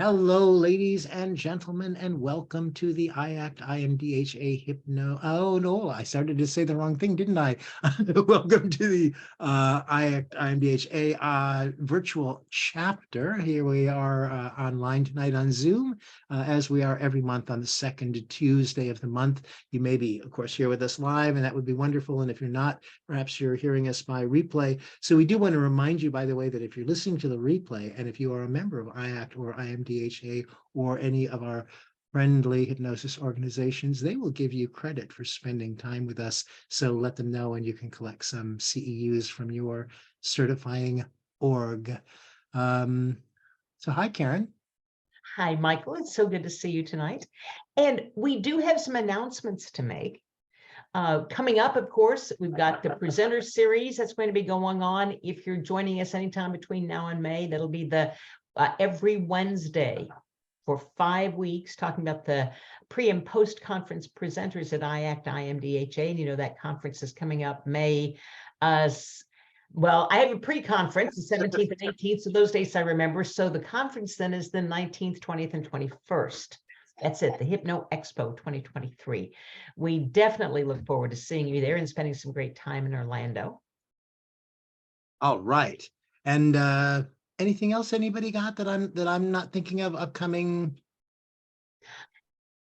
Hello, ladies and gentlemen, and welcome to the IACT IMDHA Hypno. Oh no, I started to say the wrong thing, didn't I? Welcome to the IACT IMDHA virtual chapter. Here we are online tonight on Zoom, as we are every month on the second Tuesday of the month. You may be, of course, here with us live, and that would be wonderful. And if you're not, perhaps you're hearing us by replay. So we do want to remind you, by the way, that if you're listening to the replay, and if you are a member of IACT or IMDHA, or any of our friendly hypnosis organizations, they will give you credit for spending time with us. So let them know, and you can collect some CEUs from your certifying org. So hi, Karen. Hi, Michael. It's so good to see you tonight. And we do have some announcements to make. Coming up, of course, we've got the presenter series that's going to be going on. If you're joining us anytime between now and May, that'll be the every Wednesday for 5 weeks, talking about the pre and post conference presenters at IACT IMDHA. And you know that conference is coming up May. Well, I have a pre-conference, the 17th and 18th, so those dates I remember. So the conference then is the 19th, 20th, and 21st. That's it, the Hypno Expo 2023. We definitely look forward to seeing you there and spending some great time in Orlando. All right. And anything else anybody got that I'm not thinking of upcoming?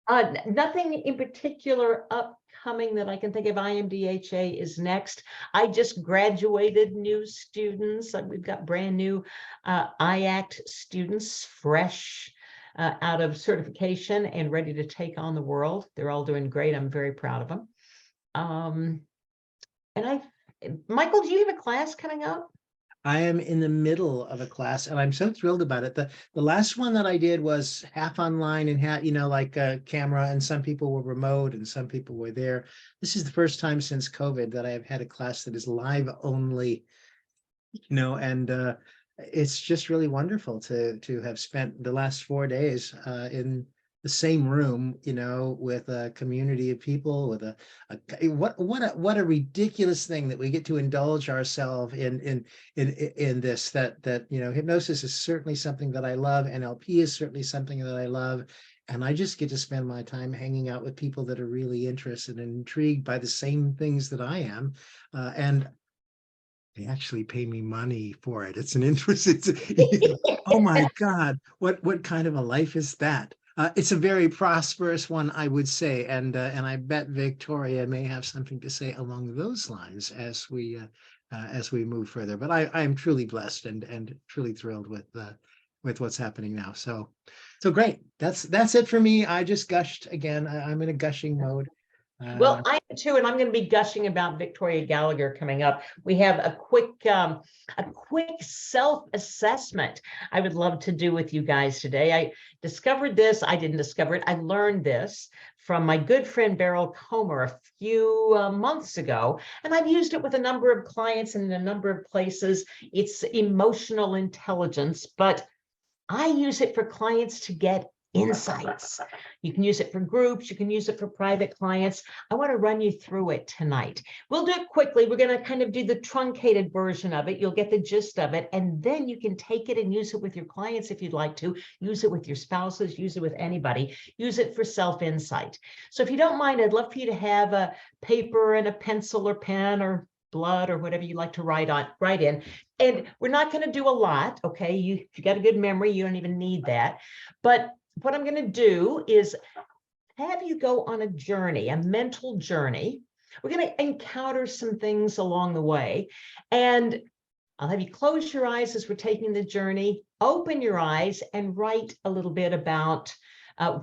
Nothing in particular upcoming that I can think of. IMDHA is next. I just graduated new students. We've got brand new IACT students, fresh out of certification and ready to take on the world. They're all doing great. I'm very proud of them. Michael, do you have a class coming up? I am in the middle of a class, and I'm so thrilled about it. The last one that I did was half online and half, like a camera, and some people were remote and some people were there. This is the first time since COVID that I have had a class that is live only, and it's just really wonderful to have spent the last 4 days in the same room, with a community of people, with what a ridiculous thing that we get to indulge ourselves in this, that hypnosis is certainly something that I love. NLP is certainly something that I love. And I just get to spend my time hanging out with people that are really interested and intrigued by the same things that I am. And they actually pay me money for it. It's an interest. Oh my God, what kind of a life is that? It's a very prosperous one, I would say, and I bet Victoria may have something to say along those lines as we move further. But I am truly blessed and truly thrilled with what's happening now. So great. That's it for me. I just gushed again. I'm in a gushing mode. Well, I am too, and I'm going to be gushing about Victoria Gallagher coming up. We have a quick self-assessment I would love to do with you guys today. I discovered this. I didn't discover it. I learned this from my good friend Beryl Comer a few months ago, and I've used it with a number of clients and in a number of places. It's emotional intelligence, but I use it for clients to get insights. You can use it for groups. You can use it for private clients. I want to run you through it tonight. We'll do it quickly. We're going to kind of do the truncated version of it. You'll get the gist of it. And then you can take it and use it with your clients if you'd like to. Use it with your spouses. Use it with anybody. Use it for self-insight. So if you don't mind, I'd love for you to have a paper and a pencil or pen or blood or whatever you like to write in. And we're not going to do a lot. Okay. If you got a good memory, you don't even need that. But what I'm going to do is have you go on a journey, a mental journey. We're going to encounter some things along the way. And I'll have you close your eyes as we're taking the journey, open your eyes, and write a little bit about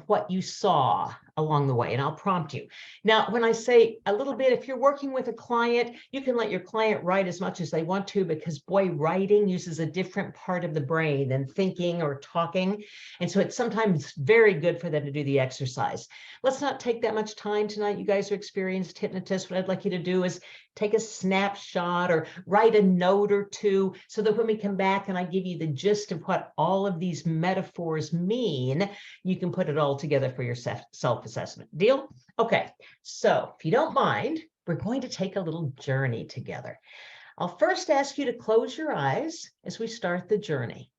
what you saw along the way, and I'll prompt you. Now, when I say a little bit, if you're working with a client, you can let your client write as much as they want to, because boy, writing uses a different part of the brain than thinking or talking. And so it's sometimes very good for them to do the exercise. Let's not take that much time tonight. You guys are experienced hypnotists. What I'd like you to do is take a snapshot or write a note or two, so that when we come back and I give you the gist of what all of these metaphors mean, you can put it all together for your self-assessment. Deal? Okay, so if you don't mind, we're going to take a little journey together. I'll first ask you to close your eyes as we start the journey.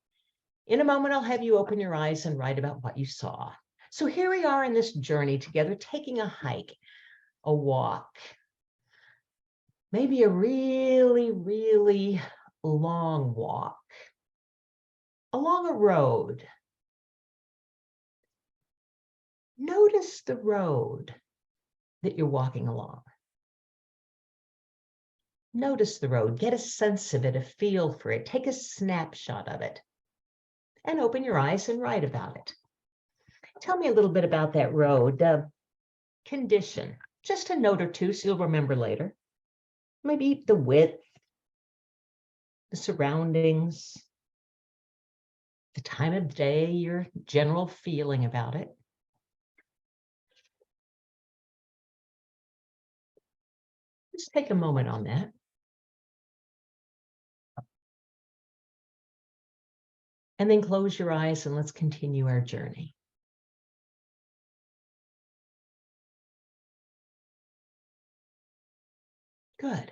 In a moment, I'll have you open your eyes and write about what you saw. So here we are in this journey together, taking a hike, a walk, maybe a really, really long walk along a road. Notice the road that you're walking along. Notice the road, get a sense of it, a feel for it, take a snapshot of it, and open your eyes and write about it. Tell me a little bit about that road. Condition, just a note or two so you'll remember later. Maybe the width, the surroundings, the time of day, your general feeling about it. Just take a moment on that. And then close your eyes and let's continue our journey. Good.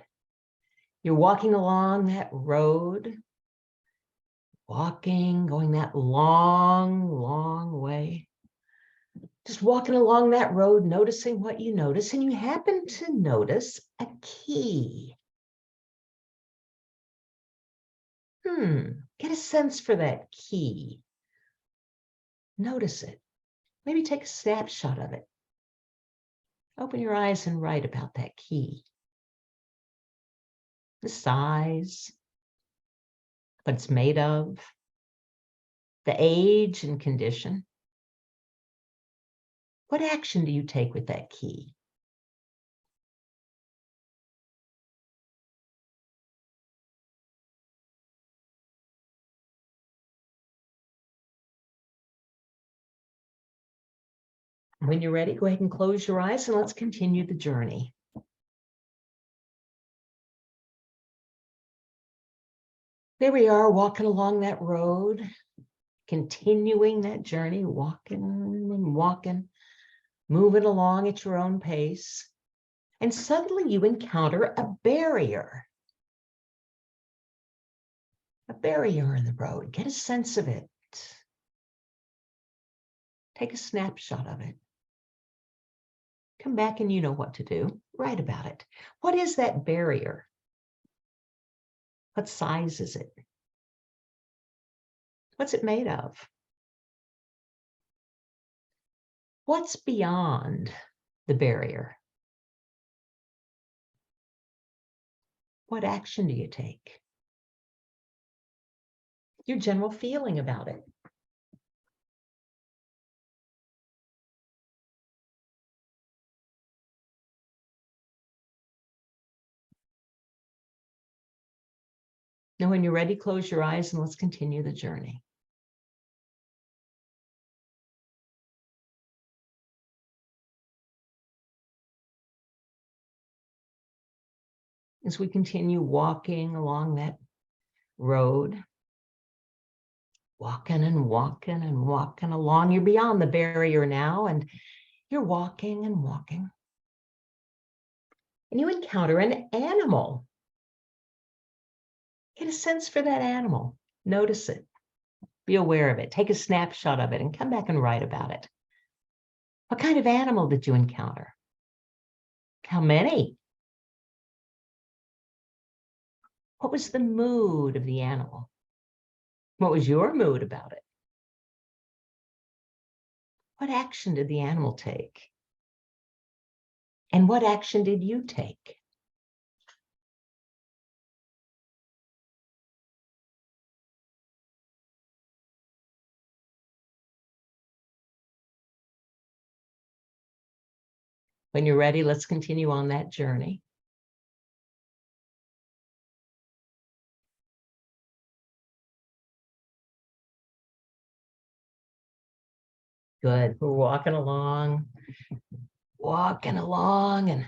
You're walking along that road, walking, going that long, long way. Just walking along that road, noticing what you notice, and you happen to notice a key. Get a sense for that key. Notice it. Maybe take a snapshot of it. Open your eyes and write about that key. The size, what it's made of, the age and condition. What action do you take with that key? When you're ready, go ahead and close your eyes and let's continue the journey. There we are, walking along that road, continuing that journey, walking and walking, moving along at your own pace. And suddenly you encounter a barrier. A barrier in the road. Get a sense of it. Take a snapshot of it. Come back and you know what to do. Write about it. What is that barrier? What size is it? What's it made of? What's beyond the barrier? What action do you take? Your general feeling about it. Now, when you're ready, close your eyes and let's continue the journey. As we continue walking along that road, walking and walking and walking along, you're beyond the barrier now, and you're walking and walking. And you encounter an animal. Get a sense for that animal. Notice it. Be aware of it. Take a snapshot of it and come back and write about it. What kind of animal did you encounter? How many? What was the mood of the animal? What was your mood about it? What action did the animal take? And what action did you take? When you're ready, let's continue on that journey. Good. We're walking along, and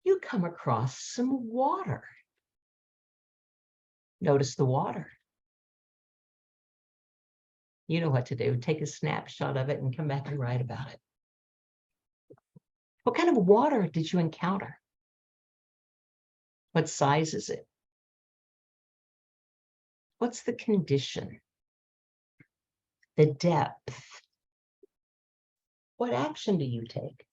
you come across some water. Notice the water. You know what to do. Take a snapshot of it and come back and write about it. What kind of water did you encounter? What size is it? What's the condition? The depth? What action do you take?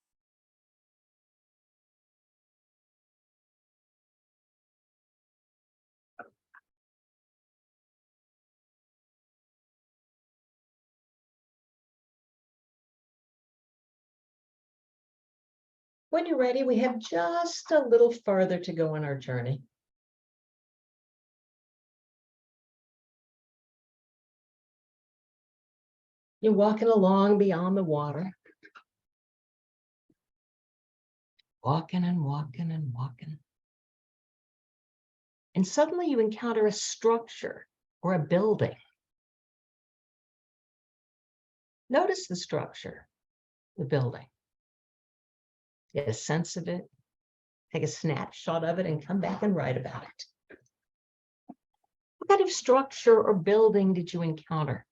When you're ready, we have just a little further to go on our journey. You're walking along beyond the water. Walking and walking and walking. And suddenly you encounter a structure or a building. Notice the structure, the building. Get a sense of it, take a snapshot of it, and come back and write about it. What kind of structure or building did you encounter?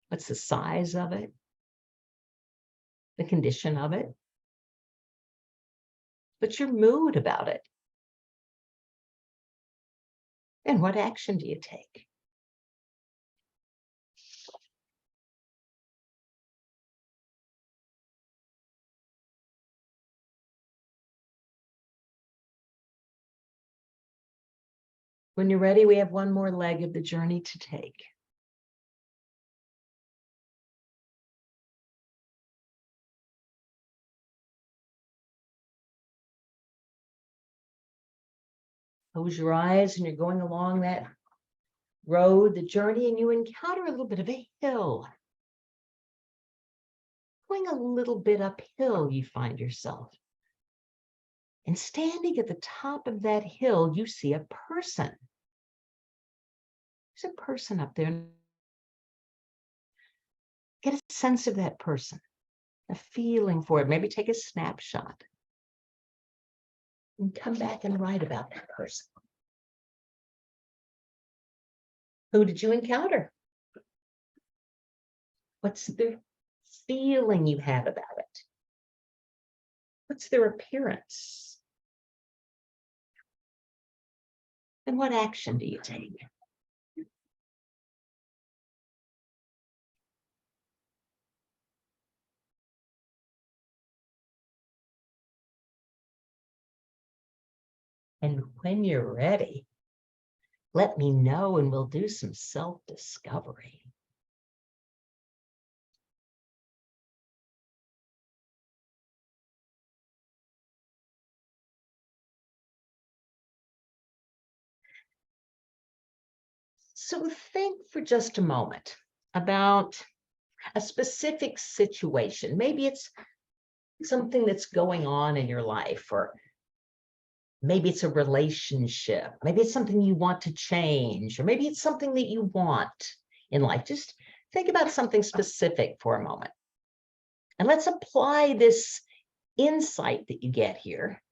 What's the size of it? The condition of it? What's your mood about it? And what action do you take? When you're ready, we have one more leg of the journey to take. Close your eyes and you're going along that road, the journey, and you encounter a little bit of a hill. Going a little bit uphill, you find yourself. And standing at the top of that hill, you see a person. There's a person up there. Get a sense of that person, a feeling for it. Maybe take a snapshot and come back and write about that person. Who did you encounter? What's the feeling you have about it? What's their appearance? And what action do you take? And when you're ready, let me know and we'll do some self-discovery. So think for just a moment about a specific situation. Maybe it's something that's going on in your life, or maybe it's a relationship. Maybe it's something you want to change, or maybe it's something that you want in life. Just think about something specific for a moment. And let's apply this insight that you get here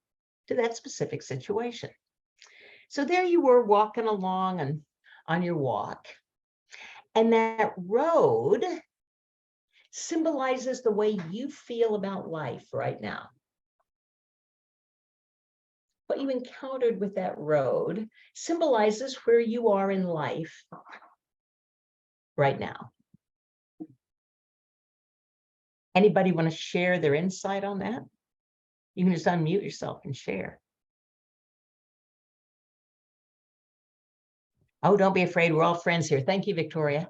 to that specific situation. So there you were walking along and on your walk, and that road symbolizes the way you feel about life right now. What you encountered with that road symbolizes where you are in life right now. Anybody want to share their insight on that? You can just unmute yourself and share. Oh, don't be afraid. We're all friends here. Thank you, Victoria.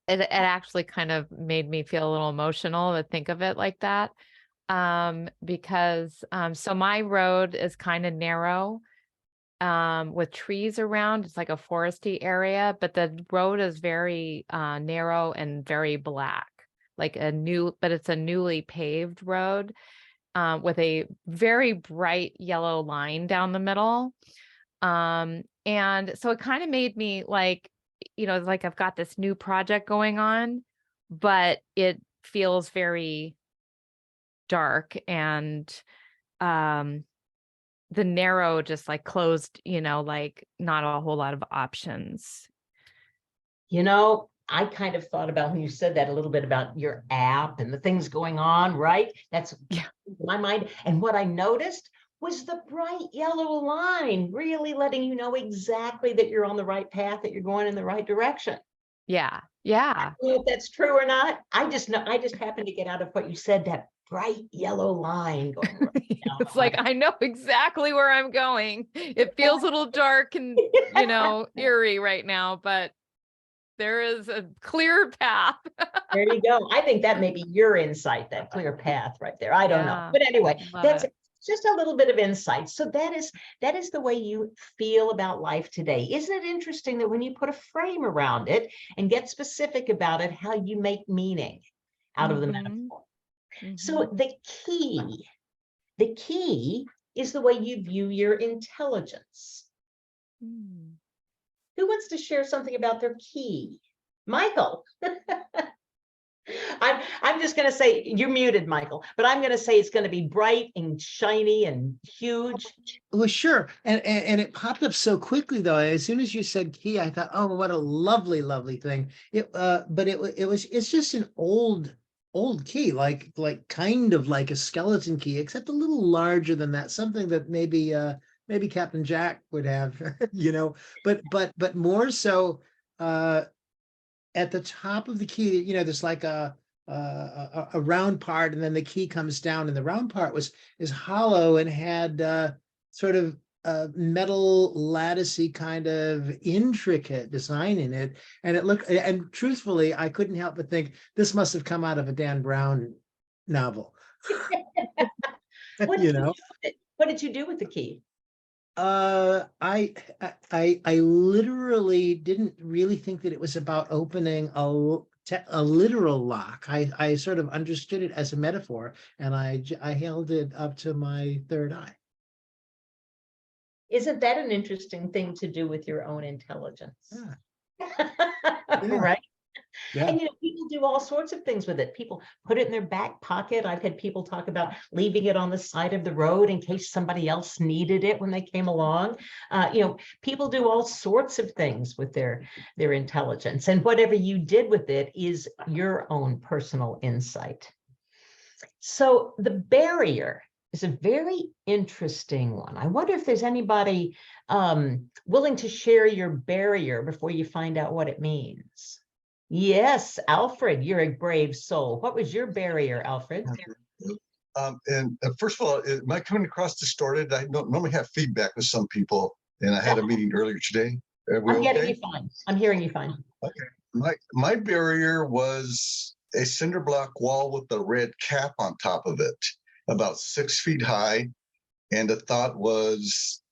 It actually kind of made me feel a little emotional to think of it like that. Because so my road is kind of narrow with trees around. It's like a foresty area, but the road is very narrow and very black, like but it's a newly paved road with a very bright yellow line down the middle. And so it kind of made me like, like I've got this new project going on, but it feels very dark, and the narrow just like closed, like not a whole lot of options. I kind of thought about, when you said that, a little bit about your app and the things going on, right? That's my mind. And what I noticed was the bright yellow line, really letting you know exactly that you're on the right path, that you're going in the right direction. Yeah. I Yeah. don't know if that's true or not. I just know, I just happened to get out of what you said, that bright yellow line going right down It's the like, line. I know exactly where I'm going. It feels a little dark and, eerie right now, but there is a clear path. There you go. I think that may be your insight, that clear path right there. I don't know. Yeah. But anyway, Love that's it. just a little bit of insight. So that is the way you feel about life today. Isn't it interesting that when you put a frame around it and get specific about it, how you make meaning out of the Mhm. metaphor? Mhm. So the key is the way you view your intelligence. Mm. Who wants to share something about their key? Michael. I'm just going to say, you're muted, Michael, but I'm going to say it's going to be bright and shiny and huge. Well, sure. And it popped up so quickly though. As soon as you said key, I thought, oh, what a lovely, lovely thing. But it's just an old key, like kind of like a skeleton key, except a little larger than that. Something that maybe Captain Jack would have, but more so at the top of the key, there's like a round part, and then the key comes down, and the round part is hollow and had sort of a metal latticey kind of intricate design in it. And and truthfully, I couldn't help but think this must have come out of a Dan Brown novel. What You did you know? do with it? What did you do with the key? I literally didn't really think that it was about opening a literal lock. I sort of understood it as a metaphor, and I held it up to my third eye. Isn't that an interesting thing to do with your own intelligence? Yeah, yeah, Right? yeah. And people do all sorts of things with it. People put it in their back pocket. I've had people talk about leaving it on the side of the road in case somebody else needed it when they came along. People do all sorts of things with their intelligence, and whatever you did with it is your own personal insight. So the barrier is a very interesting one. I wonder if there's anybody willing to share your barrier before you find out what it means. Yes, Alfred, you're a brave soul. What was your barrier, Alfred? And first of all, am I coming across distorted? I don't normally have feedback with some people, and I had a meeting earlier today. Are we I'm getting okay? you fine. I'm hearing you fine. Okay. My barrier was a cinder block wall with a red cap on top of it, about 6 feet high. And the thought was,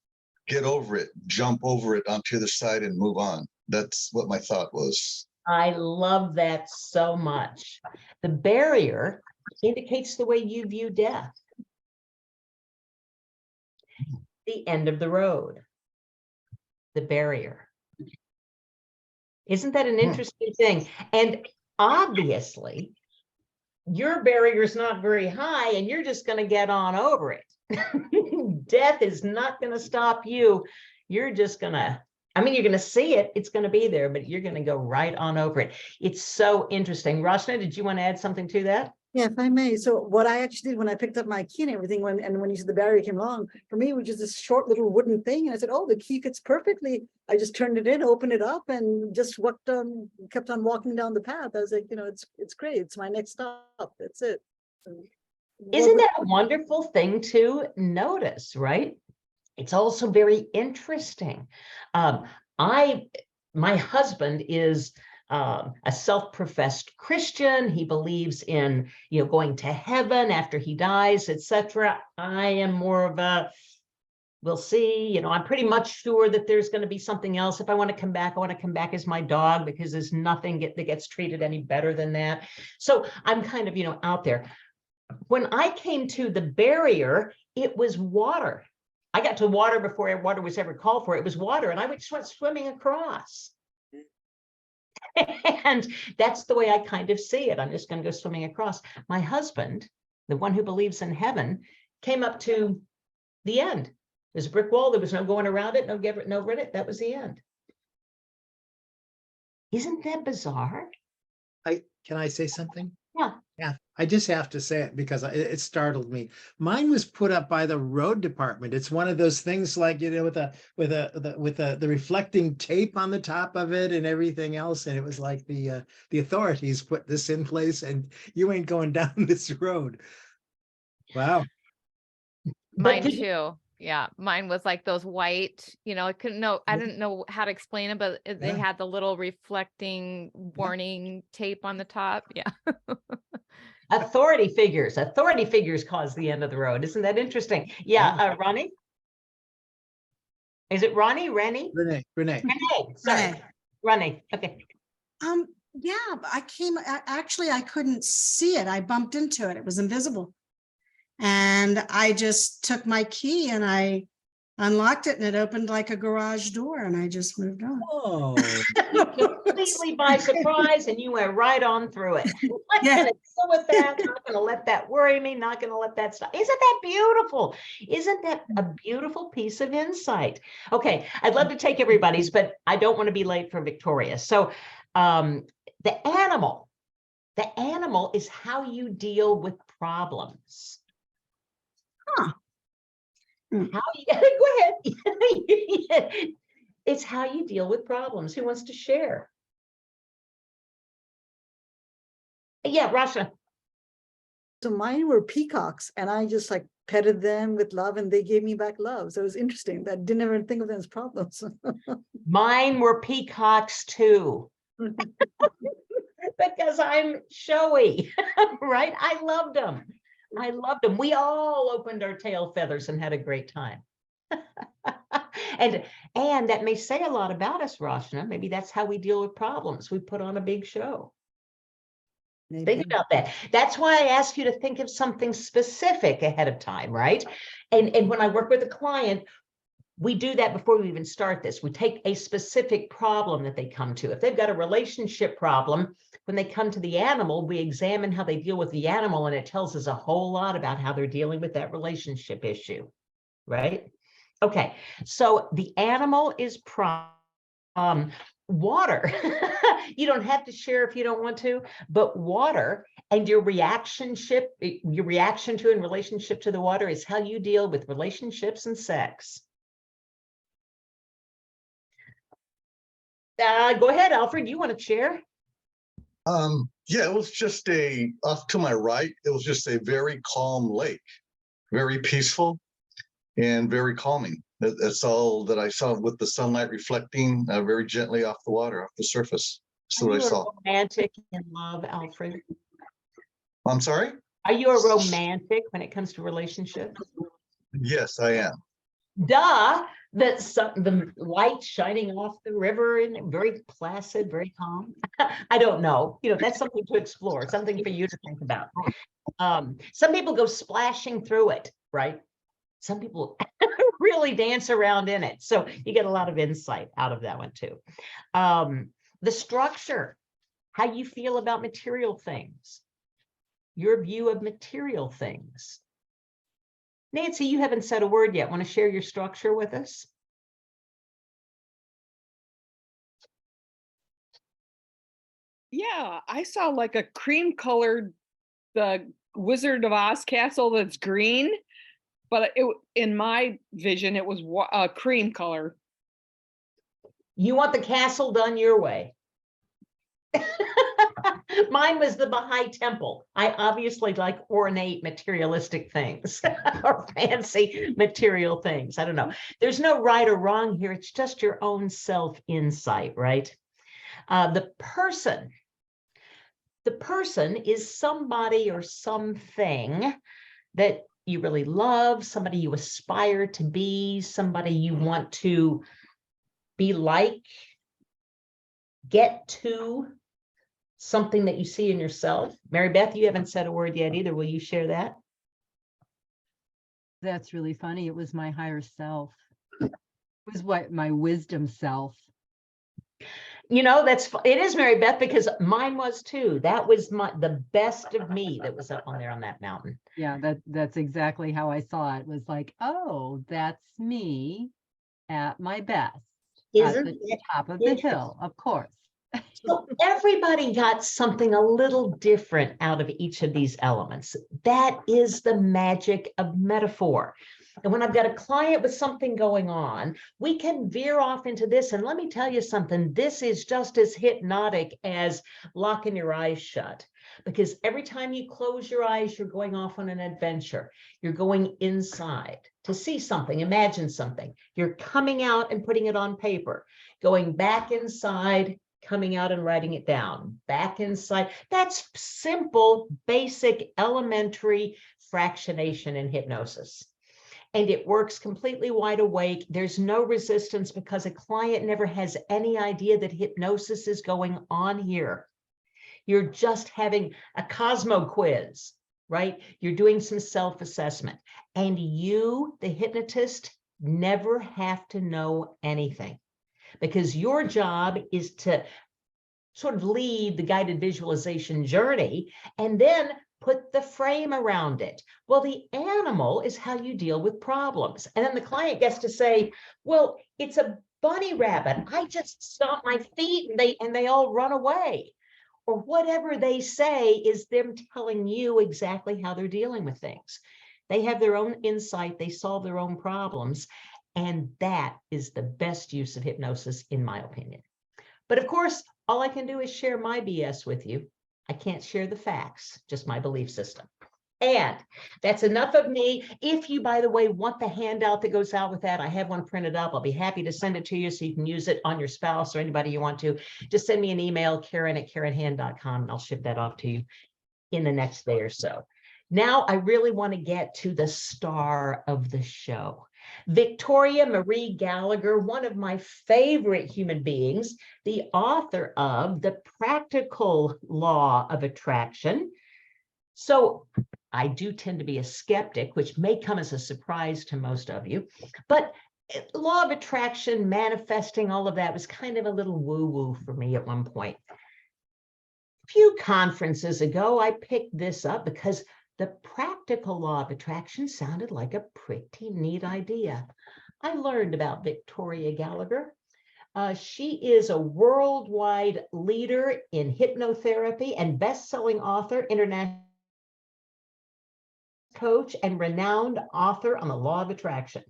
get over it, jump over it onto the side and move on. That's what my thought was. I love that so much. The barrier indicates the way you view death. The end of the road. The barrier. Isn't that an interesting thing? And obviously, your barrier is not very high and you're just going to get on over it. Death is not going to stop you. You're just going to, you're going to see it. It's going to be there, but you're going to go right on over it. It's so interesting. Rashna, did you want to add something to that? Yeah, if I may. So what I actually did when I picked up my key and everything, when you said the barrier came along, for me, it was just this short little wooden thing. And I said, oh, the key fits perfectly. I just turned it in, opened it up, and just kept on walking down the path. I was like, it's great. It's my next stop. That's it. Isn't that a wonderful thing to notice, right? It's also very interesting. My husband is a self-professed Christian. He believes in, going to heaven after he dies, etc. I am more of a, we'll see, I'm pretty much sure that there's going to be something else. If I want to come back, I want to come back as my dog, because there's nothing that gets treated any better than that. So I'm kind of, out there. When I came to the barrier, it was water. I got to water before water was ever called for. It was water, and I just went swimming across. And that's the way I kind of see it. I'm just going to go swimming across. My husband, the one who believes in heaven, came up to the end. There's a brick wall. There was no going around it, no rid it. That was the end. Isn't that bizarre? Can I say something? Yeah. Yeah. I just have to say it because it startled me. Mine was put up by the road department. It's one of those things like, with the reflecting tape on the top of it and everything else. And it was like the authorities put this in place and you ain't going down this road. Wow. Mine did you- too. Yeah, mine was like those white, I couldn't know, I didn't know how to explain it, but they Yeah. had the little reflecting warning tape on the top. Yeah. Authority figures cause the end of the road. Isn't that interesting? Yeah, Ronnie? Is it Ronnie? Rennie? Renee. Renee, sorry. Renee. Ronnie, okay. Yeah, but actually, I couldn't see it. I bumped into it. It was invisible. And I just took my key and I unlocked it and it opened like a garage door and I just moved on. Oh, Completely by surprise and you went right on through it. Not Yeah. gonna deal with that, not gonna let that worry me, not gonna let that stop. Isn't that beautiful? Isn't that a beautiful piece of insight? Okay, I'd love to take everybody's, but I don't want to be late for Victoria. So the animal is how you deal with problems. Huh. How you go ahead. It's how you deal with problems. Who wants to share? Yeah, Rasha. So mine were peacocks and I just like petted them with love and they gave me back love. So it was interesting. I didn't ever think of them as problems. Mine were peacocks too. Because I'm showy, right? I loved them. We all opened our tail feathers and had a great time. And that may say a lot about us, Rashna. Maybe that's how we deal with problems. We put on a big show. Think about that. That's why I ask you to think of something specific ahead of time, right? And when I work with a client, we do that before we even start this. We take a specific problem that they come to. If they've got a relationship problem, when they come to the animal, we examine how they deal with the animal, and it tells us a whole lot about how they're dealing with that relationship issue, right? Okay, so the animal is water. You don't have to share if you don't want to, but water and your reaction to in relationship to the water is how you deal with relationships and sex. Go ahead, Alfred. You want to share? Yeah, it was just off to my right, it was just a very calm lake, very peaceful and very calming. That's all that I saw, with the sunlight reflecting very gently off the water, off the surface. That's what I saw. Romantic in love, Alfred? I'm sorry? Are you a romantic when it comes to relationships? Yes, I am. Duh, the light shining off the river and very placid, very calm. I don't know. That's something to explore, something for you to think about. Some people go splashing through it, right? Some people really dance around in it. So you get a lot of insight out of that one too. The structure, how you feel about material things, your view of material things. Nancy, you haven't said a word yet. Want to share your structure with us? Yeah, I saw like a cream colored, the Wizard of Oz castle that's green, but in my vision, it was a cream color. You want the castle done your way. Mine was the Baha'i temple. I obviously like ornate materialistic things or fancy material things. I don't know. There's no right or wrong here. It's just your own self-insight, right? The person is somebody or something that you really love, somebody you aspire to be, somebody you want to be like, get to, something that you see in yourself. Mary Beth, you haven't said a word yet either. Will you share that? That's really funny. It was my higher self. It was my wisdom self. It is, Mary Beth, because mine was too. That was the best of me that was up on there on that mountain. Yeah, that's exactly how I saw it. It was like, oh, that's me at my best. At the top of the hill, of course. So everybody got something a little different out of each of these elements. That is the magic of metaphor. And when I've got a client with something going on, we can veer off into this. And let me tell you something, this is just as hypnotic as locking your eyes shut. Because every time you close your eyes, you're going off on an adventure. You're going inside to see something, imagine something. You're coming out and putting it on paper, going back inside, coming out and writing it down, back inside. That's simple, basic, elementary fractionation in hypnosis. And it works completely wide awake. There's no resistance because a client never has any idea that hypnosis is going on here. You're just having a Cosmo quiz, right? You're doing some self-assessment. And you, the hypnotist, never have to know anything, because your job is to sort of lead the guided visualization journey and then put the frame around it. Well, the animal is how you deal with problems. And then the client gets to say, well, it's a bunny rabbit. I just stomp my feet and they all run away. Or whatever they say is them telling you exactly how they're dealing with things. They have their own insight, they solve their own problems. And that is the best use of hypnosis, in my opinion. But of course, all I can do is share my BS with you. I can't share the facts, just my belief system. And that's enough of me. If you, by the way, want the handout that goes out with that, I have one printed up. I'll be happy to send it to you so you can use it on your spouse or anybody you want to. Just send me an email, Karen@KarenHand.com, and I'll ship that off to you in the next day or so. Now, I really want to get to the star of the show. Victoria Marie Gallagher, one of my favorite human beings, the author of The Practical Law of Attraction. So I do tend to be a skeptic, which may come as a surprise to most of you, but law of attraction, manifesting, all of that was kind of a little woo-woo for me at one point. A few conferences ago, I picked this up because the practical law of attraction sounded like a pretty neat idea. I learned about Victoria Gallagher. She is a worldwide leader in hypnotherapy and best-selling author, international coach, and renowned author on the law of attraction.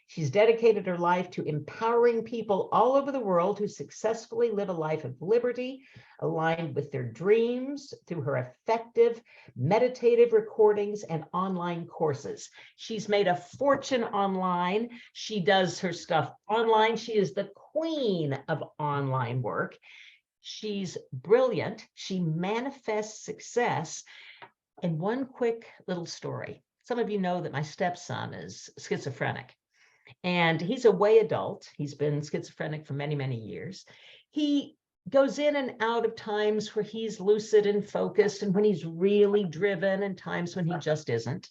She's dedicated her life to empowering people all over the world to successfully live a life of liberty, aligned with their dreams, through her effective meditative recordings and online courses. She's made a fortune online. She does her stuff online. She is the queen of online work. She's brilliant. She manifests success. And one quick little story. Some of you know that my stepson is schizophrenic. And he's a way adult. He's been schizophrenic for many, many years. He goes in and out of times where he's lucid and focused, and when he's really driven, and times when he just isn't.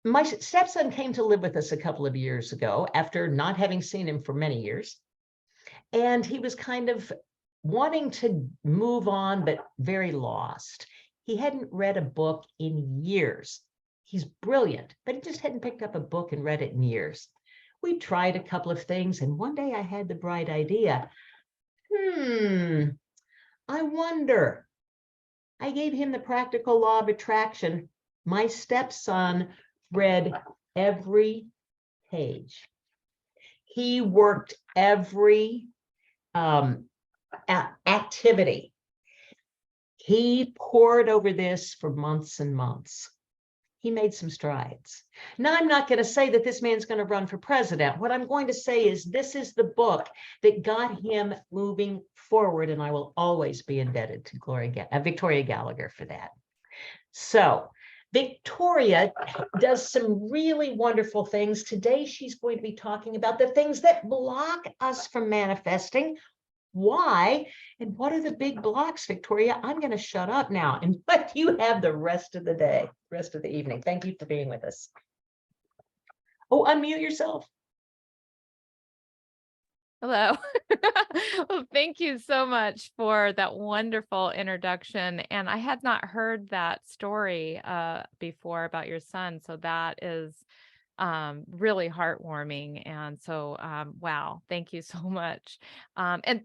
My stepson came to live with us a couple of years ago after not having seen him for many years. And he was kind of wanting to move on, but very lost. He hadn't read a book in years. He's brilliant, but he just hadn't picked up a book and read it in years. We tried a couple of things, and one day I had the bright idea. I wonder. I gave him the practical law of attraction. My stepson read every page. He worked every activity. He poured over this for months and months. He made some strides. Now, I'm not going to say that this man's going to run for president. What I'm going to say is this is the book that got him moving forward, and I will always be indebted to Victoria Gallagher for that. So Victoria does some really wonderful things. Today, she's going to be talking about the things that block us from manifesting. Why? And what are the big blocks, Victoria? I'm going to shut up now and let you have the rest of the day, rest of the evening. Thank you for being with us. Oh, unmute yourself. Hello. Well, thank you so much for that wonderful introduction. And I had not heard that story before about your son. So that is really heartwarming. And so, wow, thank you so much. And,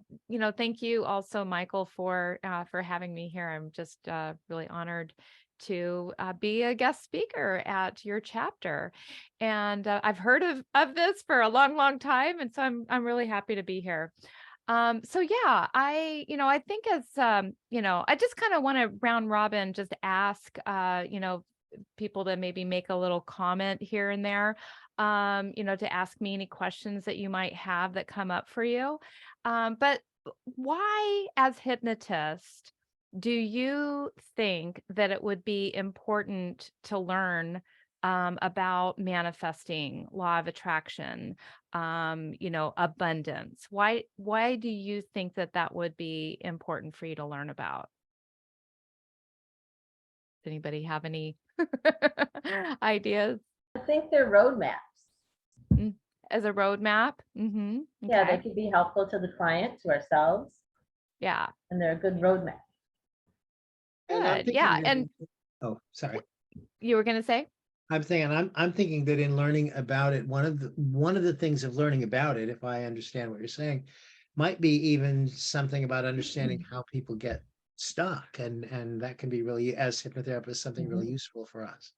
thank you also, Michael, for having me here. I'm just really honored to be a guest speaker at your chapter. And I've heard of this for a long, long time. And so I'm really happy to be here. So yeah, I think as, I just kind of want to round robin, just ask, people to maybe make a little comment here and there, to ask me any questions that you might have that come up for you. But why, as hypnotist, do you think that it would be important to learn about manifesting, law of attraction, abundance? Why do you think that would be important for you to learn about? Does anybody have any ideas? I think they're roadmaps. As a roadmap? Yeah, they Okay. could be helpful to the client, to ourselves, Yeah. and they're a good roadmap. And I'm Good. Yeah. thinking And oh, sorry. you were going to say? I'm thinking that in learning about it, one of the things of learning about it, if I understand what you're saying, might be even something about understanding how people get stuck, and that can be really, as hypnotherapists, something really useful for us.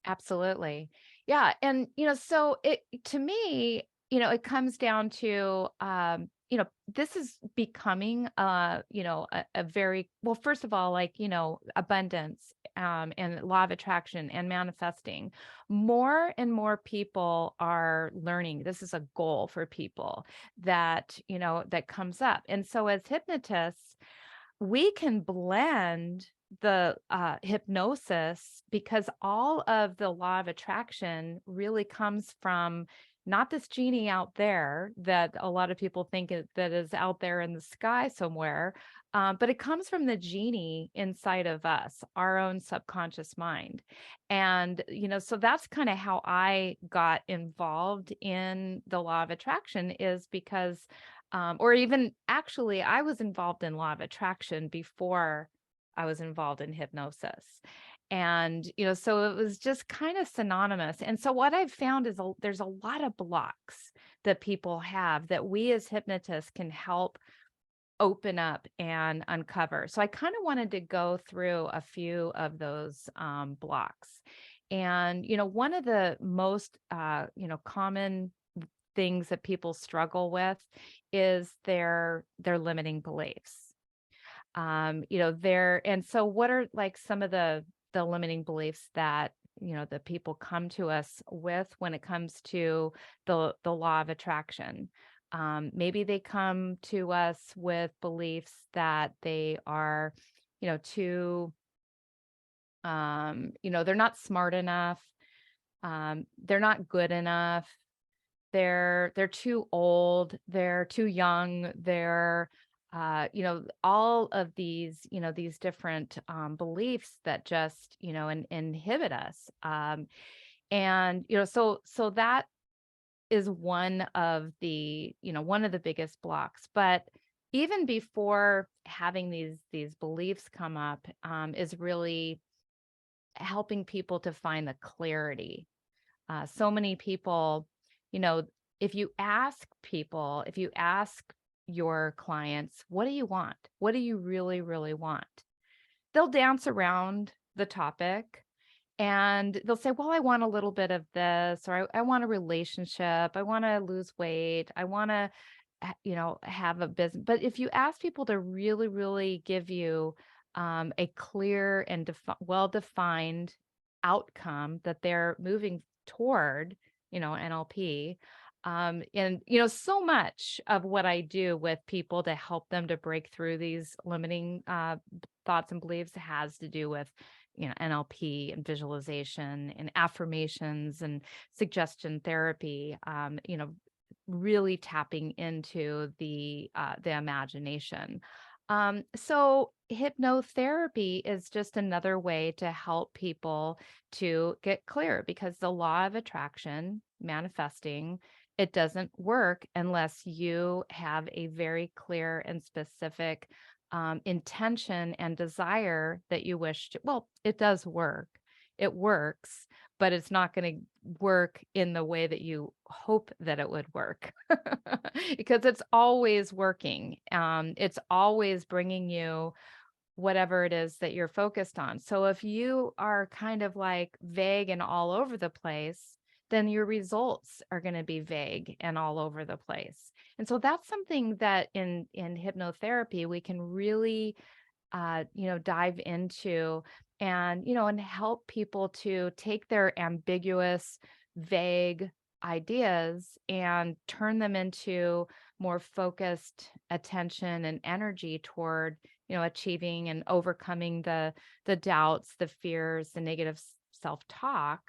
Absolutely. Yeah. And, so to me, it comes down to, this is becoming, a very, well, first of all, like, abundance, and law of attraction and manifesting. More and more people are learning. This is a goal for people that, that comes up. And so as hypnotists, we can blend the hypnosis, because all of the law of attraction really comes from not this genie out there that a lot of people think that is out there in the sky somewhere, but it comes from the genie inside of us, our own subconscious mind. And, so that's kind of how I got involved in the law of attraction, is because or even actually, I was involved in law of attraction before I was involved in hypnosis. And, so it was just kind of synonymous. And so what I've found is there's a lot of blocks that people have that we as hypnotists can help open up and uncover. So I kind of wanted to go through a few of those blocks. And, one of the most, common things that people struggle with is their limiting beliefs. And so what are like some of the limiting beliefs that, the people come to us with when it comes to the law of attraction? Maybe they come to us with beliefs that they are, too, they're not smart enough. They're not good enough. They're too old, they're too young, they're all of these, these different beliefs that just, inhibit us. And so that is one of the, one of the biggest blocks. But even before having these beliefs come up, is really helping people to find the clarity. So many people, if you ask your clients, what do you want? What do you really, really want? They'll dance around the topic and they'll say, well, I want a little bit of this, or I want a relationship. I want to lose weight. I want to, have a business. But if you ask people to really, really give you a clear and well-defined outcome that they're moving toward, NLP. And, so much of what I do with people to help them to break through these limiting thoughts and beliefs has to do with, NLP and visualization and affirmations and suggestion therapy, really tapping into the imagination. So hypnotherapy is just another way to help people to get clear, because the law of attraction, manifesting, it doesn't work unless you have a very clear and specific intention and desire that you wish to. Well, it does work. It works, but it's not going to work in the way that you hope that it would work because it's always working. It's always bringing you whatever it is that you're focused on. So if you are kind of like vague and all over the place, then your results are going to be vague and all over the place. And so that's something that in hypnotherapy, we can really, dive into and, and help people to take their ambiguous, vague ideas and turn them into more focused attention and energy toward, achieving and overcoming the doubts, the fears, the negative self-talk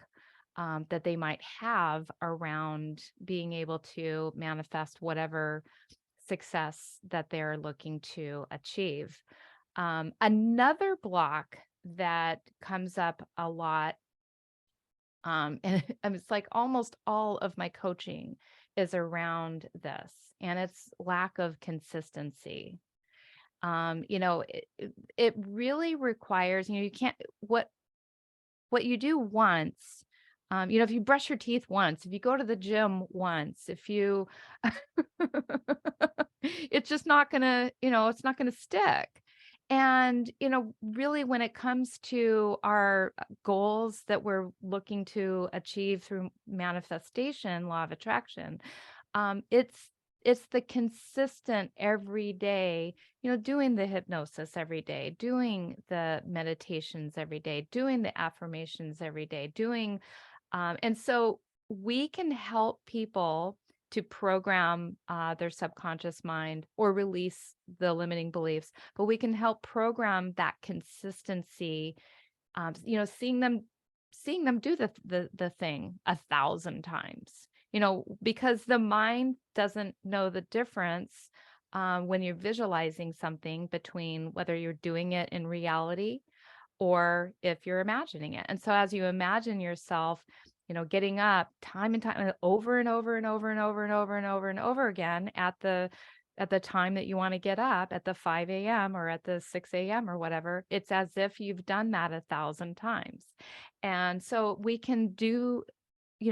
that they might have around being able to manifest whatever success that they're looking to achieve. Another block that comes up a lot, and it's like almost all of my coaching is around this, and it's lack of consistency. It really requires, you can't, what you do once, if you brush your teeth once, if you go to the gym once, if you, it's just not gonna, it's not gonna stick. And, really when it comes to our goals that we're looking to achieve through manifestation, law of attraction, it's the consistent every day, doing the hypnosis every day, doing the meditations every day, doing the affirmations every day, doing, and so we can help people to program their subconscious mind or release the limiting beliefs, but we can help program that consistency, seeing them do the thing 1,000 times, because the mind doesn't know the difference when you're visualizing something between whether you're doing it in reality or if you're imagining it. And so as you imagine yourself, getting up time and time over and over and over and over and over and over and over again at the time that you want to get up at the 5 a.m. or at the 6 a.m. or whatever, it's as if you've done that 1,000 times. And so we can do,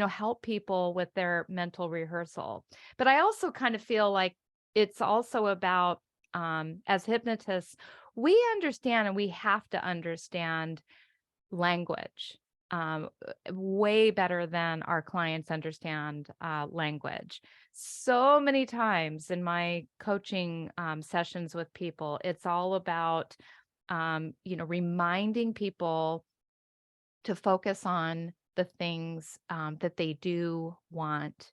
help people with their mental rehearsal. But I also kind of feel like it's also about, as hypnotists, we understand and we have to understand language way better than our clients understand language. So many times in my coaching sessions with people, it's all about, reminding people to focus on the things that they do want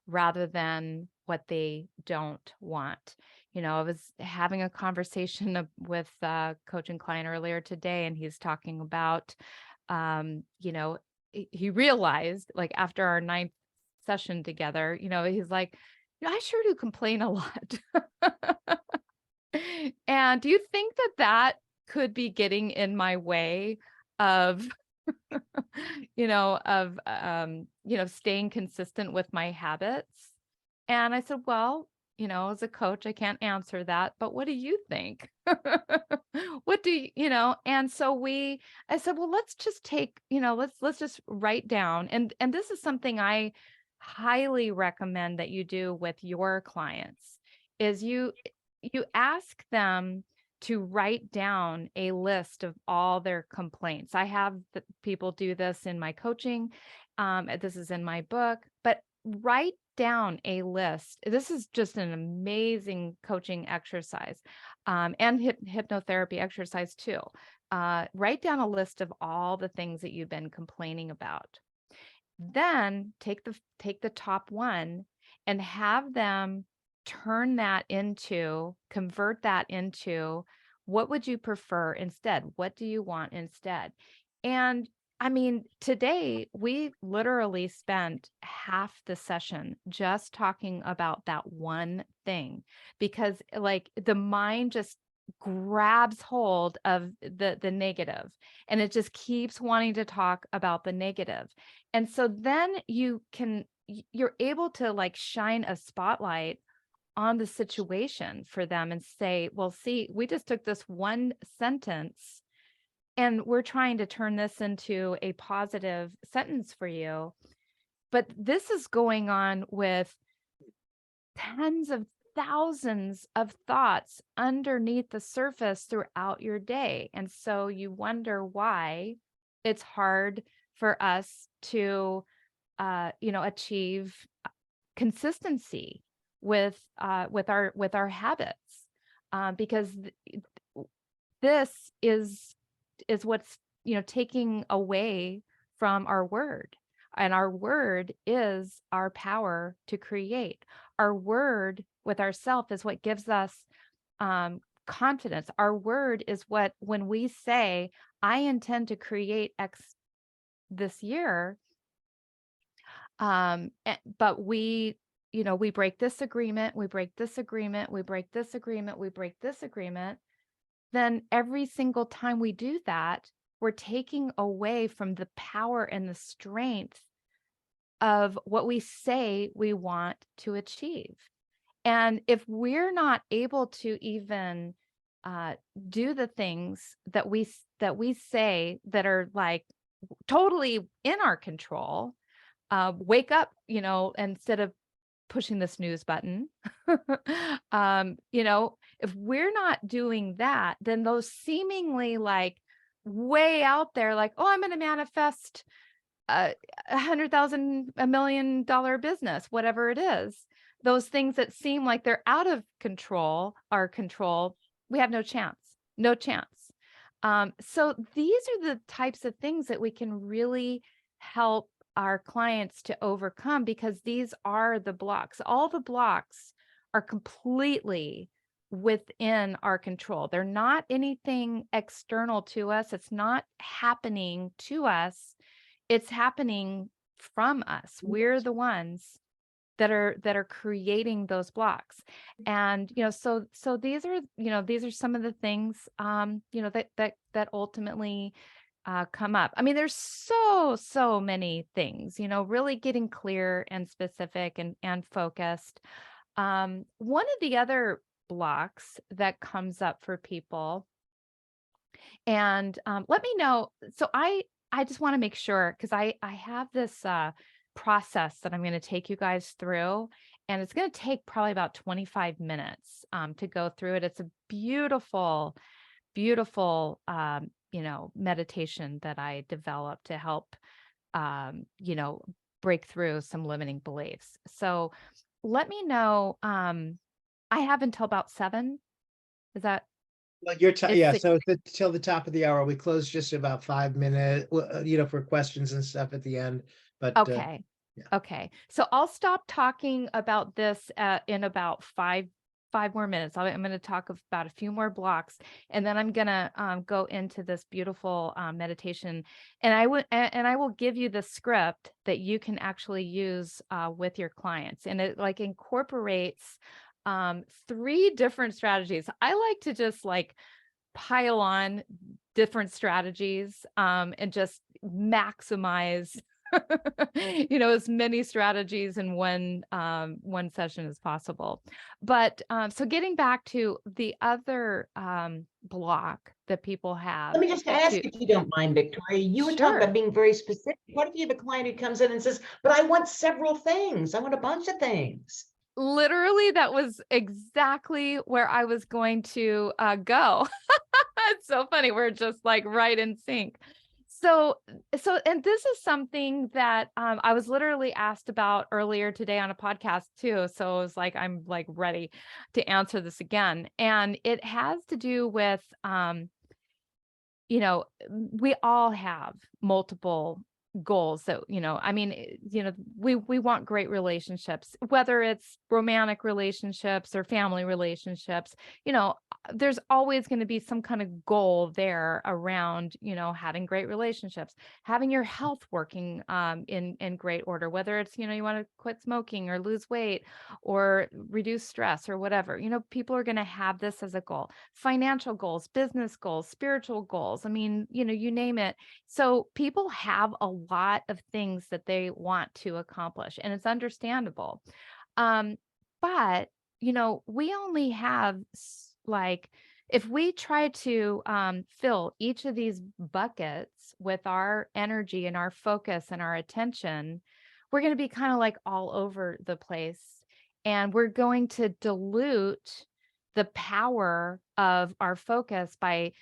rather than what they don't want. I was having a conversation with a coaching client earlier today, and he's talking about, he realized, like, after our 9th session together, he's like, I sure do complain a lot. And do you think that could be getting in my way of, staying consistent with my habits? And I said, well, as a coach, I can't answer that, but what do you think? What do you, and so I said, well, let's just take, let's just write down. And this is something I highly recommend that you do with your clients is you ask them to write down a list of all their complaints. I have people do this in my coaching. This is in my book, but write down a list. This is just an amazing coaching exercise, and hypnotherapy exercise too. Write down a list of all the things that you've been complaining about. Then take the top one and have them convert that into, what would you prefer instead? What do you want instead? And I mean, today we literally spent half the session just talking about that one thing, because like the mind just grabs hold of the negative, and it just keeps wanting to talk about the negative. And so then you're able to like shine a spotlight on the situation for them and say, well, see, we just took this one sentence And we're trying to turn this into a positive sentence for you. But this is going on with tens of thousands of thoughts underneath the surface throughout your day. And so you wonder why it's hard for us to, achieve consistency with our habits, because this is what's, taking away from our word. And our word is our power to create. Our word with ourself is what gives us confidence. Our word is what, when we say, I intend to create X this year, but we break this agreement, we break this agreement, we break this agreement, we break this agreement, then every single time we do that, we're taking away from the power and the strength of what we say we want to achieve. And if we're not able to even do the things that we say that are like totally in our control, wake up, instead of pushing the snooze button, if we're not doing that, then those seemingly like way out there, like, oh, I'm going to manifest $100,000, $1 million business, whatever it is, those things that seem like they're out of control, our control, we have no chance. So these are the types of things that we can really help our clients to overcome, because these are the blocks. All the blocks are completely within our control. They're not anything external to us. It's not happening to us. It's happening from us. We're the ones that are creating those blocks. And so these are some of the things that ultimately come up. I mean, there's so many things, really getting clear and specific and focused. One of the other blocks that comes up for people, and let me know. So I just want to make sure, because I have this process that I'm going to take you guys through, and it's going to take probably about 25 minutes to go through it. It's a beautiful meditation that I developed to help break through some limiting beliefs. So let me know. I have until about 7. Is that? Like your time, yeah. 6. So till the top of the hour, we close just about 5 minutes, for questions and stuff at the end. But Okay. yeah. Okay. So I'll stop talking about this in about five more minutes. I'm going to talk about a few more blocks, and then I'm going to go into this beautiful meditation. And I will give you the script that you can actually use with your clients, and it like incorporates 3 different strategies. I like to just like pile on different strategies and just maximize as many strategies in one session as possible. But so getting back to the other block that people have. Let me just ask, if you don't mind, Victoria, you were talking Sure. about being very specific. What if you have a client who comes in and says, but I want several things. I want a bunch of things. Literally, that was exactly where I was going to go. It's so funny. We're just like right in sync. So, and this is something that I was literally asked about earlier today on a podcast too. So I was like, I'm like ready to answer this again. And it has to do with, we all have multiple goals that, we want great relationships, whether it's romantic relationships or family relationships. There's always going to be some kind of goal there around, having great relationships, having your health working in great order, whether it's, you want to quit smoking or lose weight or reduce stress or whatever. People are going to have this as a goal. Financial goals, business goals, spiritual goals. I mean, you name it. So people have a lot of things that they want to accomplish, and it's understandable. But, we only have like, if we try to fill each of these buckets with our energy and our focus and our attention, we're going to be kind of like all over the place. And we're going to dilute the power of our focus by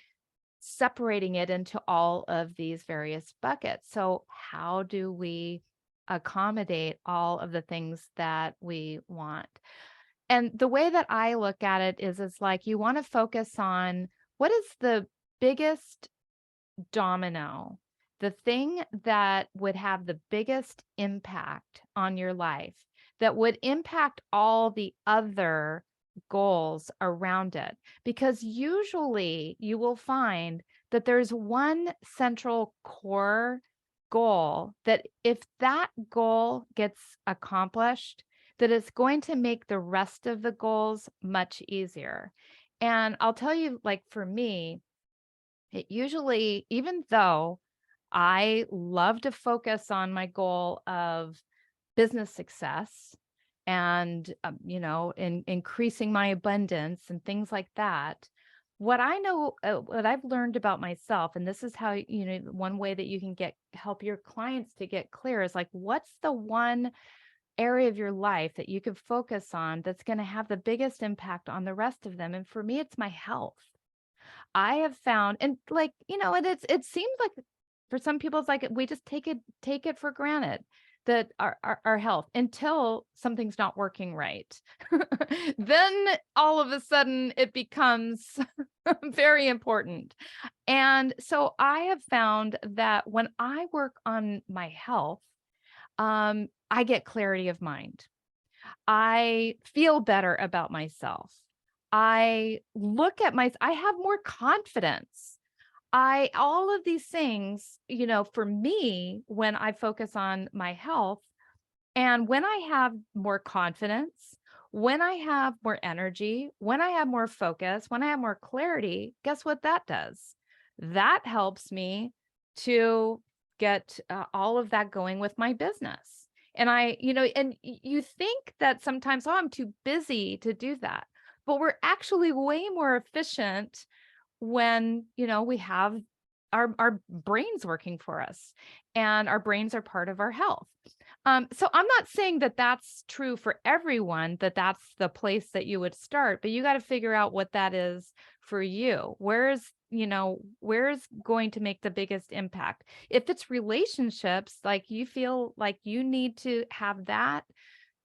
separating it into all of these various buckets. So how do we accommodate all of the things that we want? And the way that I look at it is like you want to focus on what is the biggest domino, the thing that would have the biggest impact on your life, that would impact all the other goals around it. Because usually you will find that there's one central core goal that if that goal gets accomplished, that it's going to make the rest of the goals much easier. And I'll tell you, like for me, it usually, even though I love to focus on my goal of business success and, in increasing my abundance and things like that, what I know, what I've learned about myself, and this is how, one way that you can help your clients to get clear is like, what's the one area of your life that you could focus on that's going to have the biggest impact on the rest of them? And for me, it's my health. I have found, and it seems like for some people, it's like we just take it for granted that our health until something's not working right. Then all of a sudden it becomes very important. And so I have found that when I work on my health, I get clarity of mind. I feel better about myself. I have more confidence. All of these things, for me, when I focus on my health and when I have more confidence, when I have more energy, when I have more focus, when I have more clarity, guess what that does? That helps me to get all of that going with my business. And and you think that sometimes, I'm too busy to do that. But we're actually way more efficient when, we have our brains working for us, and our brains are part of our health. So I'm not saying that that's true for everyone, that that's the place that you would start, but you got to figure out what that is for you. Where's going to make the biggest impact? If it's relationships, like you feel like you need to have that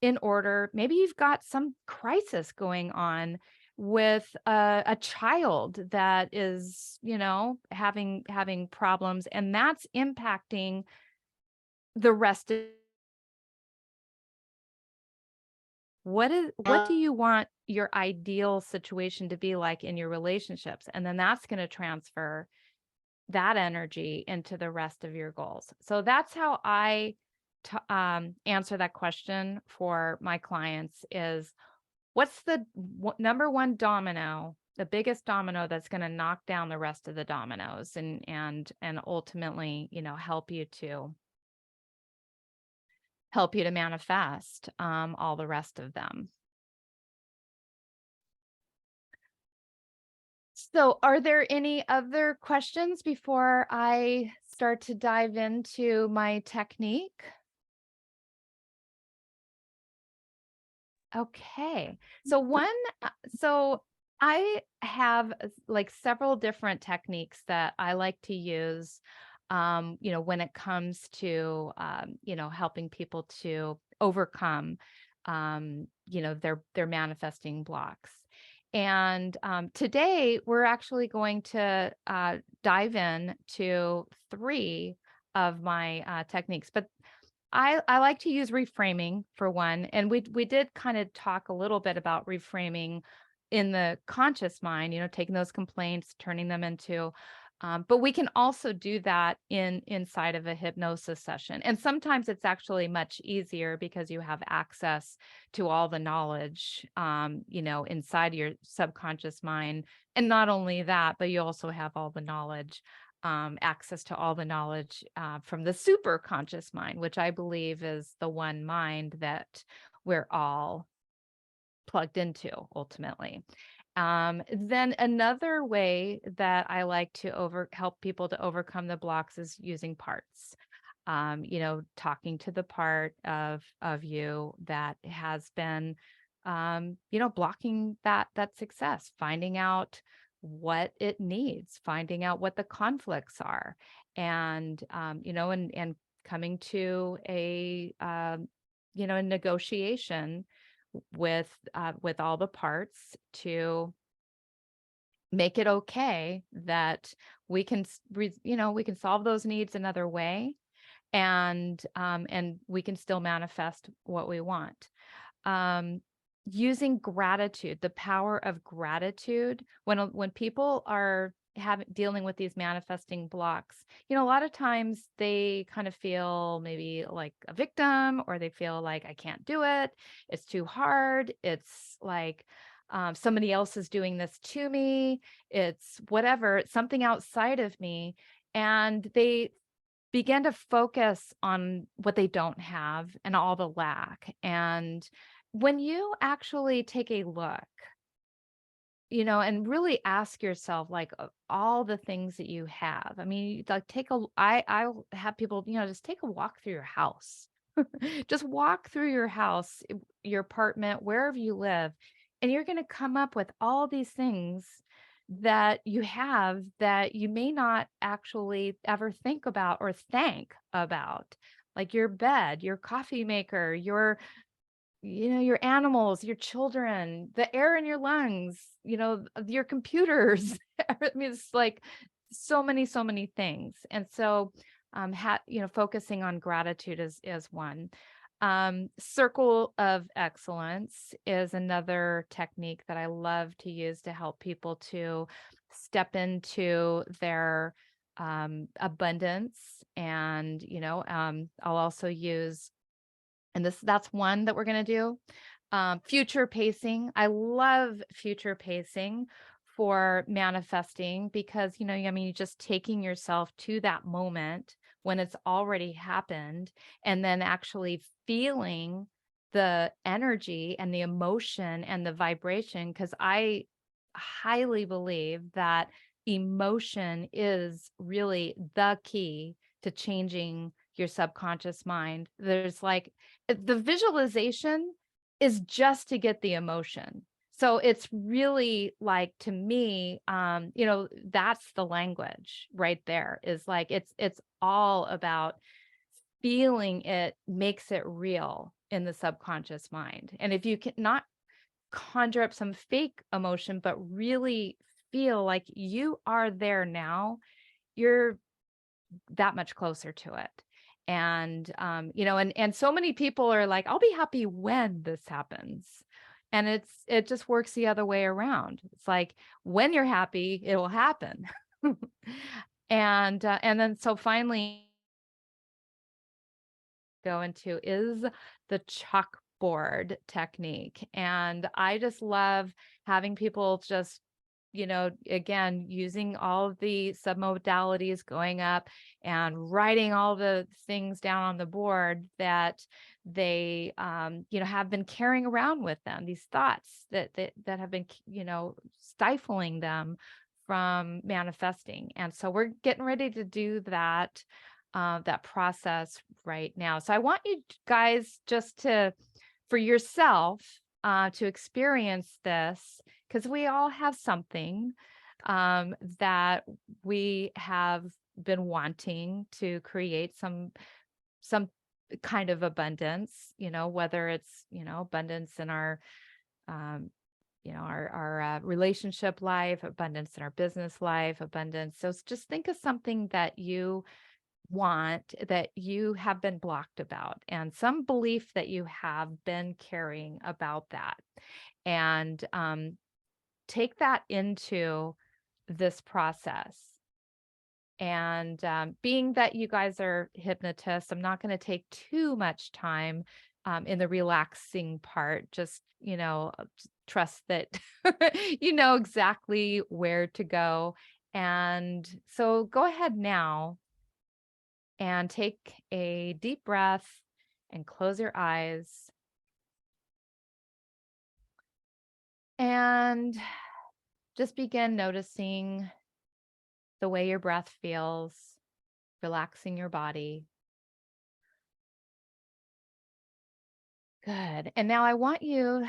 in order, maybe you've got some crisis going on with a child that is, having problems, and that's impacting the rest of. What do you want your ideal situation to be like in your relationships? And then that's going to transfer that energy into the rest of your goals. So that's how I answer that question for my clients is, what's the number one domino, the biggest domino that's going to knock down the rest of the dominoes and ultimately, help you to manifest all the rest of them. So are there any other questions before I start to dive into my technique? Okay. So I have like several different techniques that I like to use, when it comes to, helping people to overcome, their manifesting blocks. And today we're actually going to dive in to 3 of my techniques, but I like to use reframing for one. And we did kind of talk a little bit about reframing in the conscious mind, taking those complaints, turning them into, but we can also do that inside of a hypnosis session. And sometimes it's actually much easier because you have access to all the knowledge, inside your subconscious mind. And not only that, but you also have all the knowledge, access to all the knowledge from the super conscious mind, which I believe is the one mind that we're all plugged into ultimately. Then another way that I like to help people to overcome the blocks is using parts. Talking to the part of you that has been, blocking that success, finding out what it needs, finding out what the conflicts are, and and coming to a a negotiation with all the parts to make it okay that we can we can solve those needs another way, and we can still manifest what we want. Using gratitude, the power of gratitude when people are dealing with these manifesting blocks, a lot of times they kind of feel maybe like a victim, or they feel like I can't do it, it's too hard, it's like somebody else is doing this to me, it's whatever, it's something outside of me, and they begin to focus on what they don't have and all the lack. And when you actually take a look, and really ask yourself, like, all the things that you have. I mean, like, I'll have people, just take a walk through your house. Just walk through your house, your apartment, wherever you live, and you're going to come up with all these things that you have that you may not actually ever think about or thank about, like your bed, your coffee maker, your animals, your children, the air in your lungs, your computers. I mean, it's like so many things. And so, focusing on gratitude is one. Circle of excellence is another technique that I love to use to help people to step into their abundance. And, I'll also use, and that's one that we're going to do. Future pacing. I love future pacing for manifesting because, you're just taking yourself to that moment when it's already happened, and then actually feeling the energy and the emotion and the vibration. Because I highly believe that emotion is really the key to changing your subconscious mind. There's like the visualization is just to get the emotion. So it's really like, to me, that's the language right there, is like, it's all about feeling it makes it real in the subconscious mind. And if you can not conjure up some fake emotion, but really feel like you are there now, you're that much closer to it. And and so many people are like, I'll be happy when this happens, and it just works the other way around. It's like, when you're happy, it will happen. And then so finally go into is the chalkboard technique. And I just love having people just, again, using all of the submodalities, going up and writing all the things down on the board that they, have been carrying around with them, these thoughts that have been, stifling them from manifesting. And so we're getting ready to do that process right now. So I want you guys just for yourself, to experience this, because we all have something that we have been wanting to create some kind of abundance, whether it's, abundance in our, our relationship life, abundance in our business life, abundance. So just think of something that you want, that you have been blocked about, and some belief that you have been carrying about that, and take that into this process. And being that you guys are hypnotists, I'm not going to take too much time in the relaxing part. Just, trust that you know exactly where to go. And so go ahead now and take a deep breath and close your eyes. And just begin noticing the way your breath feels, relaxing your body. Good. And now I want you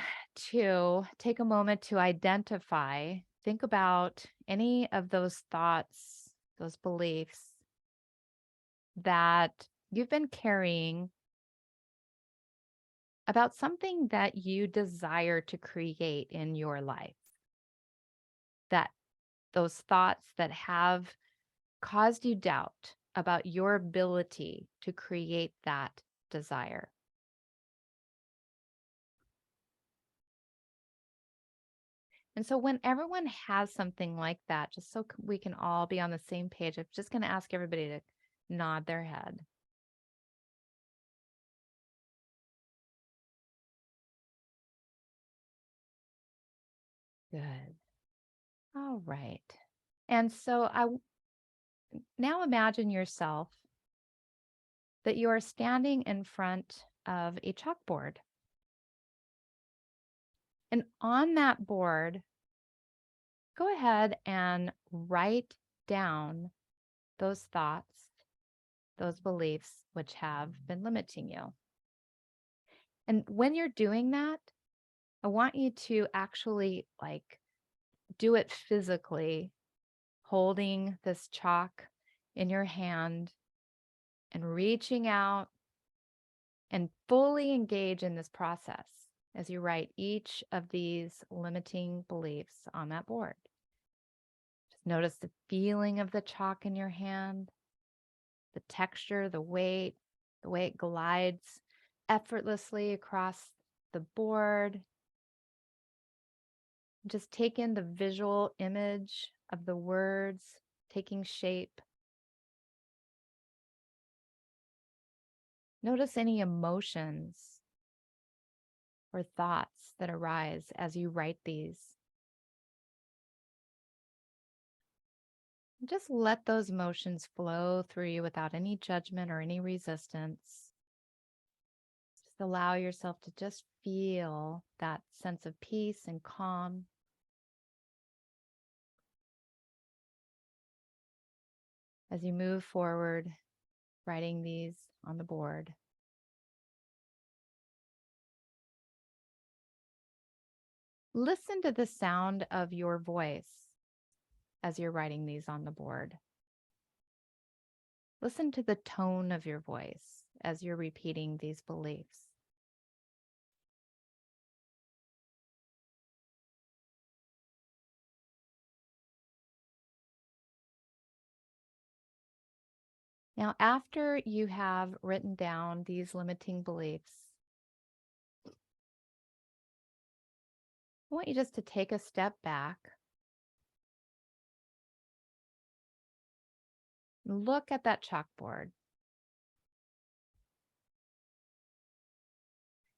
to take a moment to identify, think about any of those thoughts, those beliefs that you've been carrying about something that you desire to create in your life. That those thoughts that have caused you doubt about your ability to create that desire. And so when everyone has something like that, just so we can all be on the same page, I'm just going to ask everybody to nod their head. Good. All right. And so now imagine yourself that you are standing in front of a chalkboard. And on that board, go ahead and write down those thoughts, those beliefs which have been limiting you. And when you're doing that, I want you to actually do it physically, holding this chalk in your hand and reaching out and fully engage in this process as you write each of these limiting beliefs on that board. Just notice the feeling of the chalk in your hand, the texture, the weight, the way it glides effortlessly across the board. Just take in the visual image of the words taking shape. Notice any emotions or thoughts that arise as you write these. Just let those emotions flow through you without any judgment or any resistance. Just allow yourself to just feel that sense of peace and calm. As you move forward, writing these on the board. Listen to the sound of your voice as you're writing these on the board. Listen to the tone of your voice as you're repeating these beliefs. Now, after you have written down these limiting beliefs, I want you just to take a step back. Look at that chalkboard.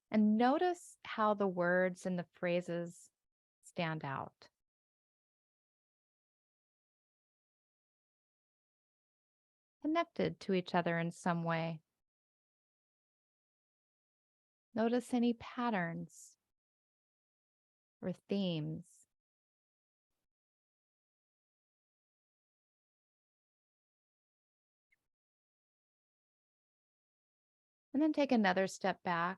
And notice how the words and the phrases stand out. Connected to each other in some way. Notice any patterns or themes. And then take another step back.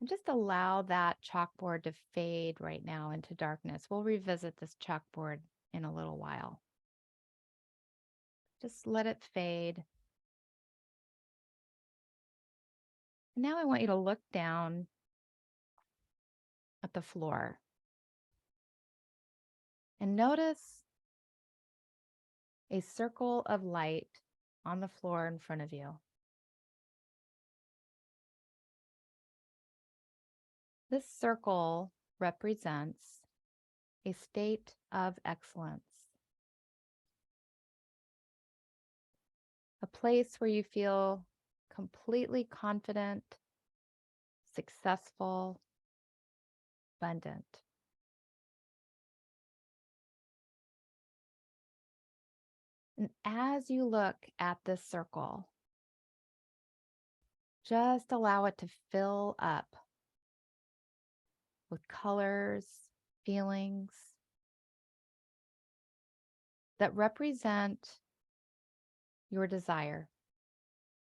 And just allow that chalkboard to fade right now into darkness. We'll revisit this chalkboard in a little while. Just let it fade. And now I want you to look down at the floor and notice a circle of light on the floor in front of you. This circle represents a state of excellence, a place where you feel completely confident, successful, abundant. And as you look at this circle, just allow it to fill up with colors, feelings that represent your desire,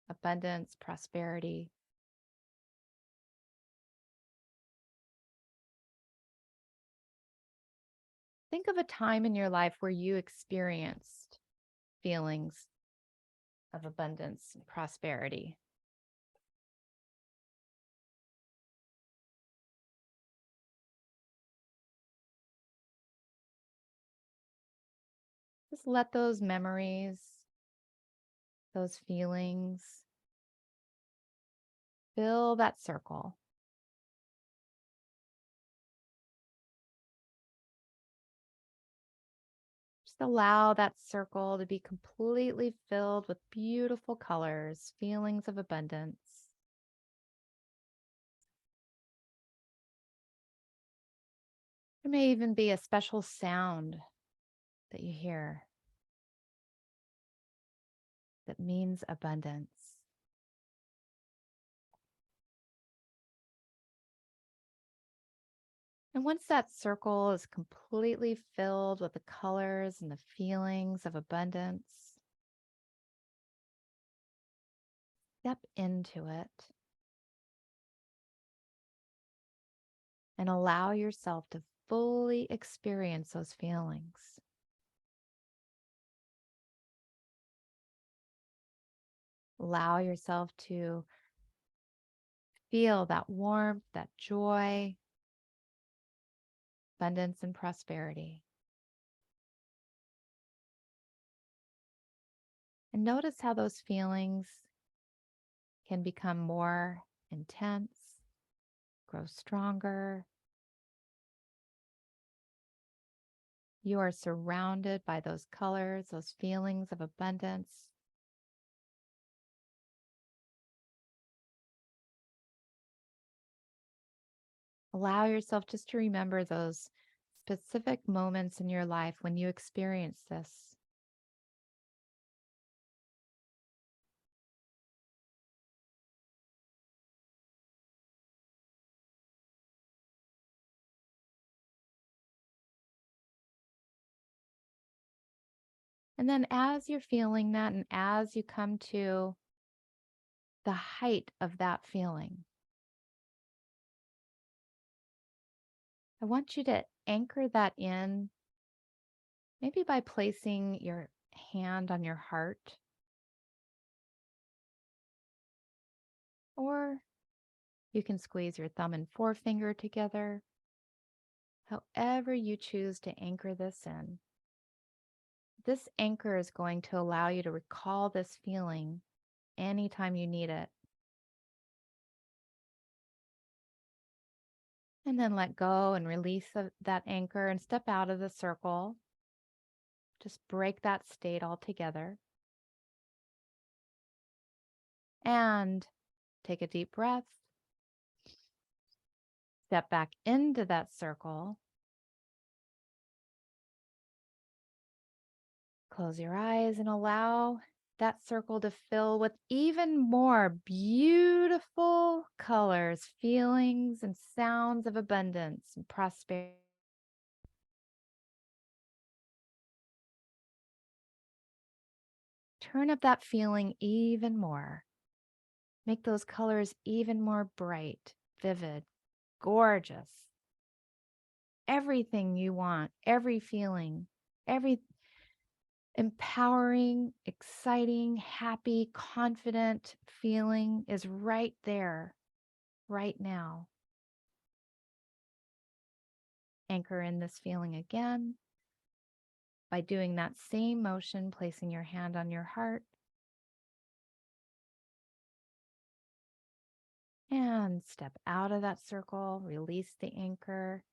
abundance, prosperity. Think of a time in your life where you experienced feelings of abundance and prosperity. Just let those memories, those feelings, fill that circle. Just allow that circle to be completely filled with beautiful colors, feelings of abundance. There may even be a special sound that you hear that means abundance. And once that circle is completely filled with the colors and the feelings of abundance, step into it and allow yourself to fully experience those feelings. Allow yourself to feel that warmth, that joy, abundance, and prosperity. And notice how those feelings can become more intense, grow stronger. You are surrounded by those colors, those feelings of abundance. Allow yourself just to remember those specific moments in your life when you experience this. And then as you're feeling that and as you come to the height of that feeling, I want you to anchor that in, maybe by placing your hand on your heart, or you can squeeze your thumb and forefinger together, however you choose to anchor this in. This anchor is going to allow you to recall this feeling anytime you need it. And then let go and release that anchor and step out of the circle. Just break that state altogether. And take a deep breath. Step back into that circle. Close your eyes and allow that circle to fill with even more beautiful colors, feelings, and sounds of abundance and prosperity. Turn up that feeling even more. Make those colors even more bright, vivid, gorgeous. Everything you want, every feeling, every empowering, exciting, happy, confident feeling is right there, right now. Anchor in this feeling again by doing that same motion, placing your hand on your heart. And step out of that circle, release the anchor.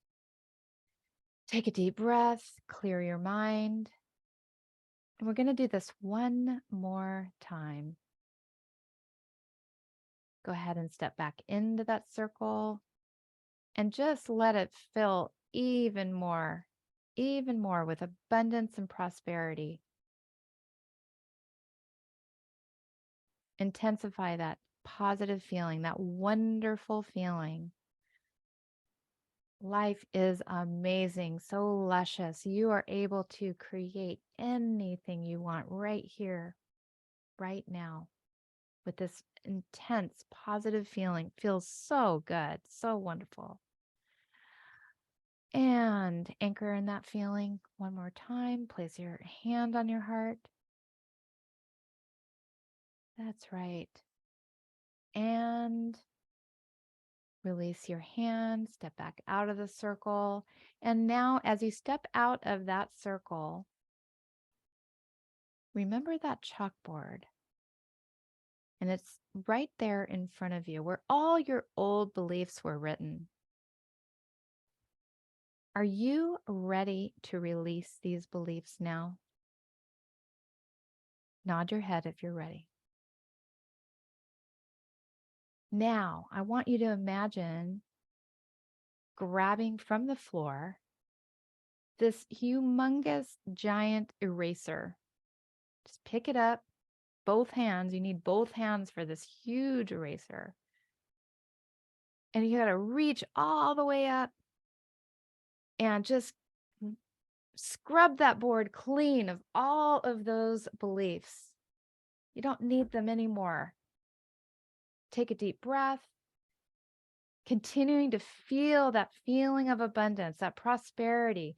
Take a deep breath, clear your mind. And we're going to do this one more time. Go ahead and step back into that circle and just let it fill even more with abundance and prosperity. Intensify that positive feeling, that wonderful feeling. Life is amazing, so luscious. You are able to create anything you want right here, right now, with this intense positive feeling. Feels so good, so wonderful. And anchor in that feeling one more time. Place your hand on your heart. That's right. And release your hand, step back out of the circle. And now, as you step out of that circle, remember that chalkboard. And it's right there in front of you where all your old beliefs were written. Are you ready to release these beliefs now? Nod your head if you're ready. Now, I want you to imagine grabbing from the floor this humongous giant eraser. Just pick it up, both hands. You need both hands for this huge eraser. And you got to reach all the way up and just scrub that board clean of all of those beliefs. You don't need them anymore. Take a deep breath, continuing to feel that feeling of abundance, that prosperity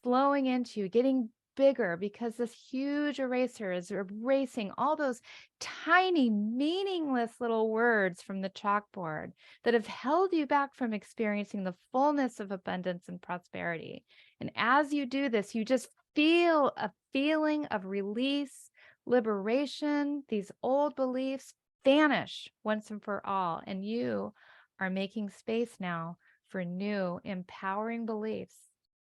flowing into you, getting bigger, because this huge eraser is erasing all those tiny, meaningless little words from the chalkboard that have held you back from experiencing the fullness of abundance and prosperity. And as you do this, you just feel a feeling of release, liberation. These old beliefs vanish once and for all, and you are making space now for new, empowering beliefs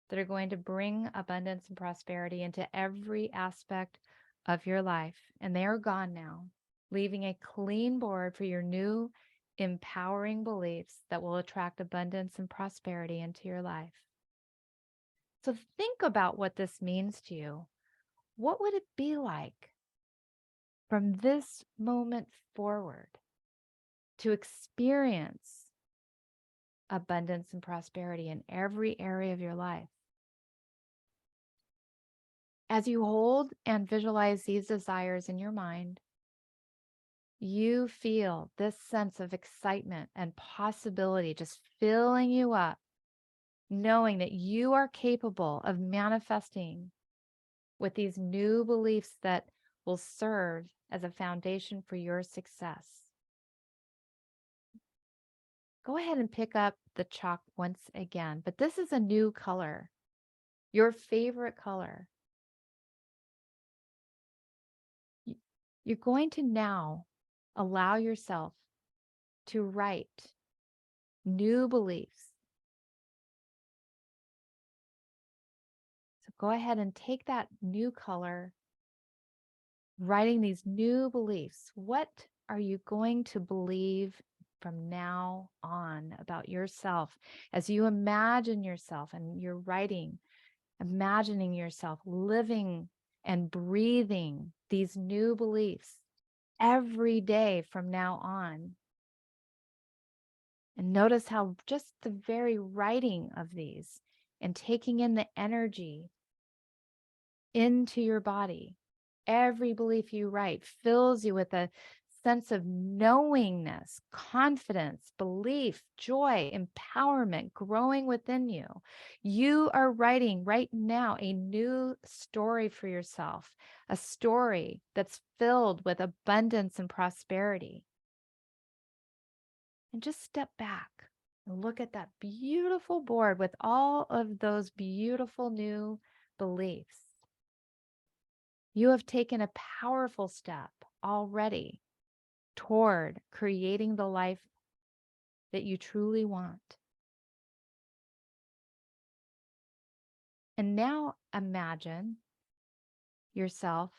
that are going to bring abundance and prosperity into every aspect of your life. And they are gone now, leaving a clean board for your new, empowering beliefs that will attract abundance and prosperity into your life. So think about what this means to you. What would it be like from this moment forward to experience abundance and prosperity in every area of your life? As you hold and visualize these desires in your mind, you feel this sense of excitement and possibility just filling you up, knowing that you are capable of manifesting with these new beliefs that will serve as a foundation for your success. Go ahead and pick up the chalk once again, but this is a new color, your favorite color. You're going to now allow yourself to write new beliefs. So go ahead and take that new color, writing these new beliefs. What are you going to believe from now on about yourself as you imagine yourself and you're writing, imagining yourself living and breathing these new beliefs every day from now on? And notice how just the very writing of these and taking in the energy into your body, every belief you write fills you with a sense of knowingness, confidence, belief, joy, empowerment growing within you. You are writing right now a new story for yourself, a story that's filled with abundance and prosperity. And just step back and look at that beautiful board with all of those beautiful new beliefs. You have taken a powerful step already toward creating the life that you truly want. And now imagine yourself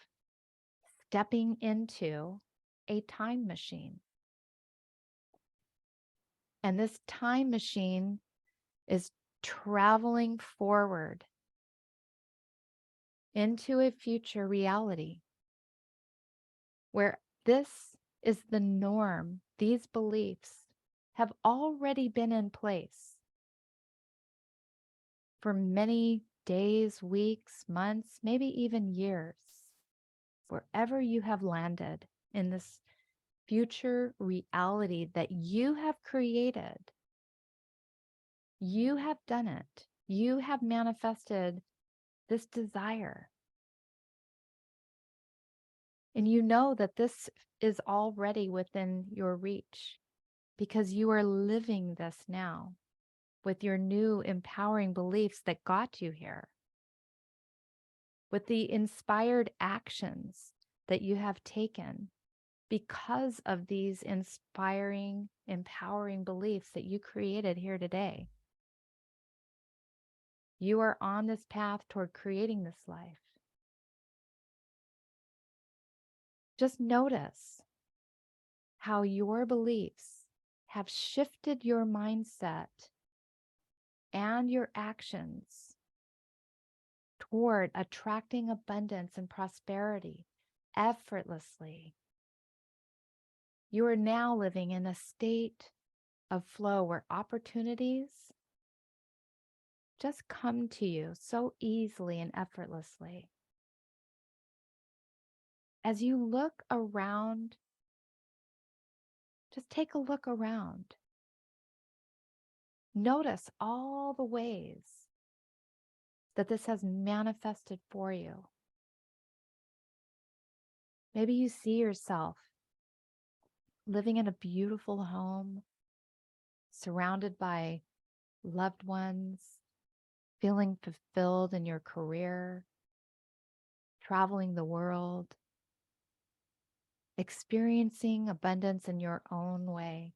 stepping into a time machine. And this time machine is traveling forward into a future reality where this is the norm. These beliefs have already been in place. for many days, weeks, months, maybe even years, wherever you have landed in this future reality that you have created. You have done it. You have manifested this desire. And you know that this is already within your reach because you are living this now with your new empowering beliefs that got you here, with the inspired actions that you have taken because of these inspiring, empowering beliefs that you created here today. You are on this path toward creating this life. Just notice how your beliefs have shifted your mindset and your actions toward attracting abundance and prosperity effortlessly. You are now living in a state of flow where opportunities just come to you so easily and effortlessly. As you look around, just take a look around. Notice all the ways that this has manifested for you. Maybe you see yourself living in a beautiful home, surrounded by loved ones, feeling fulfilled in your career, traveling the world, experiencing abundance in your own way.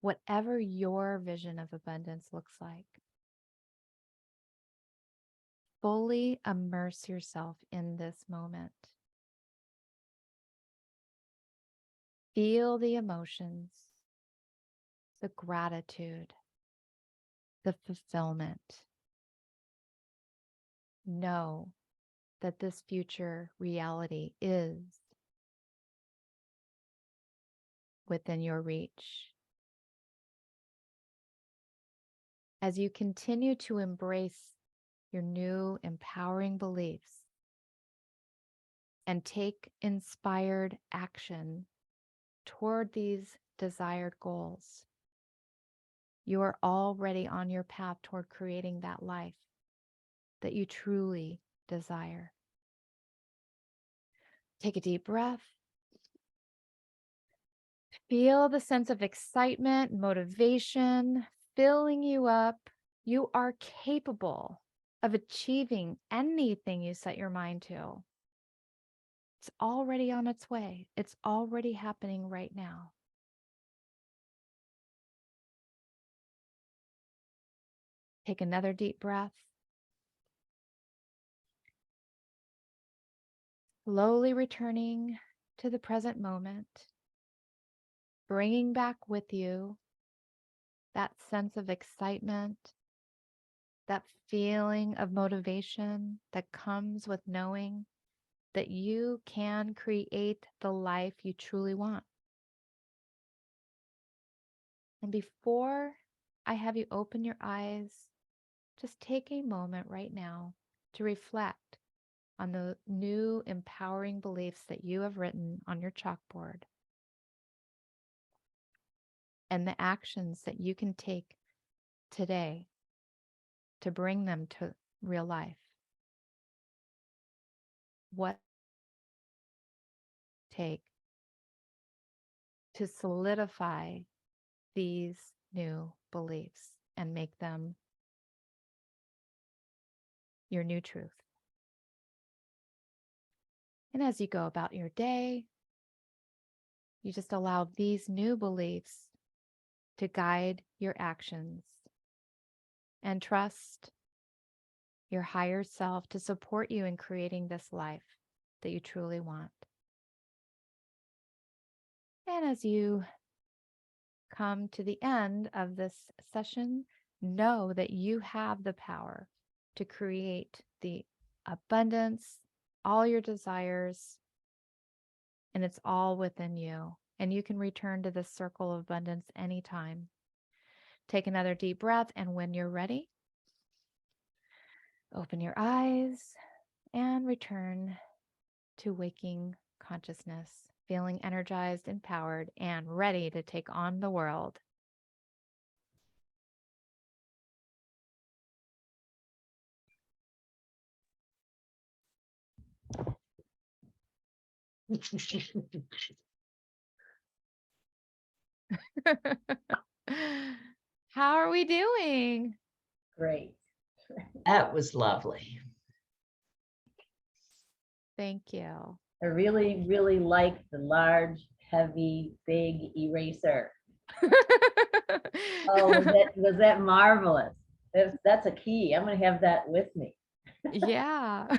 Whatever your vision of abundance looks like, fully immerse yourself in this moment. Feel the emotions, the gratitude, the fulfillment. Know that this future reality is within your reach. As you continue to embrace your new empowering beliefs and take inspired action toward these desired goals, you are already on your path toward creating that life that you truly desire. Take a deep breath. Feel the sense of excitement, motivation filling you up. You are capable of achieving anything you set your mind to. It's already on its way. It's already happening right now. Take another deep breath. Slowly returning to the present moment, bringing back with you that sense of excitement, that feeling of motivation that comes with knowing that you can create the life you truly want. And before I have you open your eyes, just take a moment right now to reflect on the new empowering beliefs that you have written on your chalkboard and the actions that you can take today to bring them to real life. What take to solidify these new beliefs and make them your new truth. And as you go about your day, you just allow these new beliefs to guide your actions and trust your higher self to support you in creating this life that you truly want. And as you come to the end of this session, know that you have the power to create the abundance, all your desires, and it's all within you. And you can return to this circle of abundance anytime. Take another deep breath, and when you're ready, open your eyes and return to waking consciousness, feeling energized, empowered, and ready to take on the world. How are we doing? Great. That was lovely. Thank you. I really, really like the large, heavy, big eraser. Oh, was that marvelous? That's a key. I'm gonna have that with me. Yeah.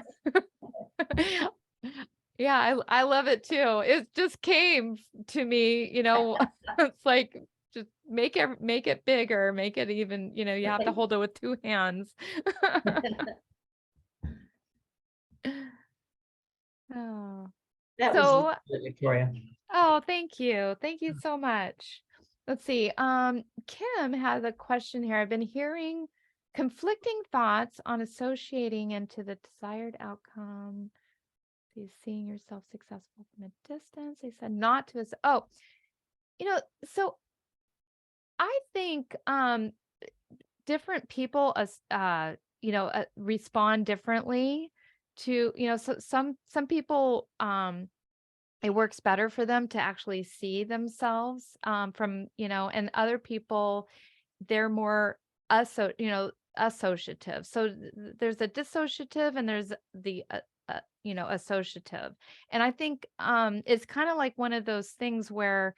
Yeah, I love it too. It just came to me, it's like just make it bigger, make it even, you have to hold it with two hands. Oh. That was So, lovely, Victoria. oh, thank you. Thank you so much. Let's see. Kim has a question here. I've been hearing conflicting thoughts on associating into the desired outcome. She's seeing yourself successful from a distance. They said not to. So I think different people respond differently to, so some people it works better for them to actually see themselves from, and other people, they're more associative. So there's a dissociative and there's the associative. And I think it's kind of like one of those things where,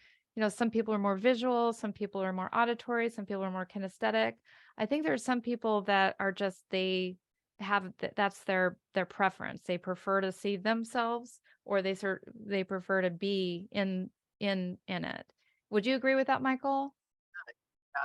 some people are more visual, some people are more auditory, some people are more kinesthetic. I think there's some people that are just, that's their preference. They prefer to see themselves, or they prefer to be in it. Would you agree with that, Michael?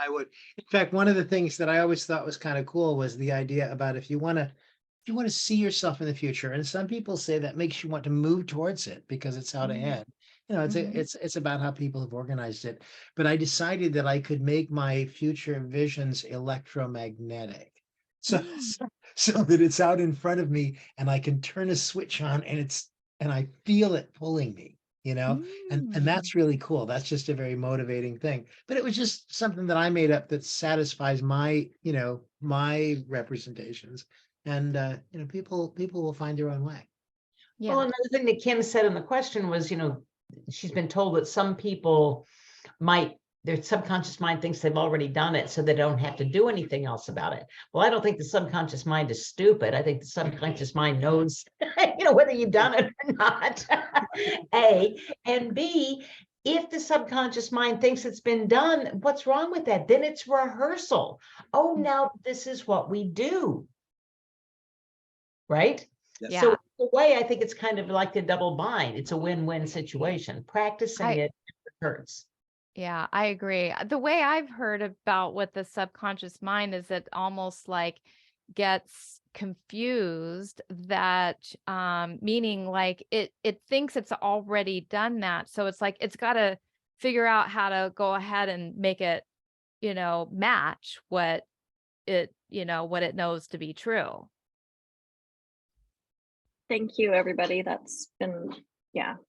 I would. In fact, one of the things that I always thought was kind of cool was the idea about if you want to see yourself in the future, and some people say that makes you want to move towards it because it's out ahead. It's about how people have organized it. But I decided that I could make my future visions electromagnetic. So that it's out in front of me and I can turn a switch on and I feel it pulling me, and that's really cool. That's just a very motivating thing. But it was just something that I made up that satisfies my, my representations. And people will find their own way. Yeah. Well, another thing that Kim said in the question was, she's been told that some people their subconscious mind thinks they've already done it, so they don't have to do anything else about it. Well, I don't think the subconscious mind is stupid. I think the subconscious mind knows, whether you've done it or not. A, and B, if the subconscious mind thinks it's been done, what's wrong with that? Then it's rehearsal. Oh, now this is what we do. Right? Yeah. So in a way, I think it's kind of like a double bind. It's a win-win situation. Practicing it hurts. Yeah, I agree. The way I've heard about what the subconscious mind is, it almost like gets confused, that meaning like it thinks it's already done that. So it's like it's got to figure out how to go ahead and make it, match what it knows to be true. Thank you, everybody. That's been,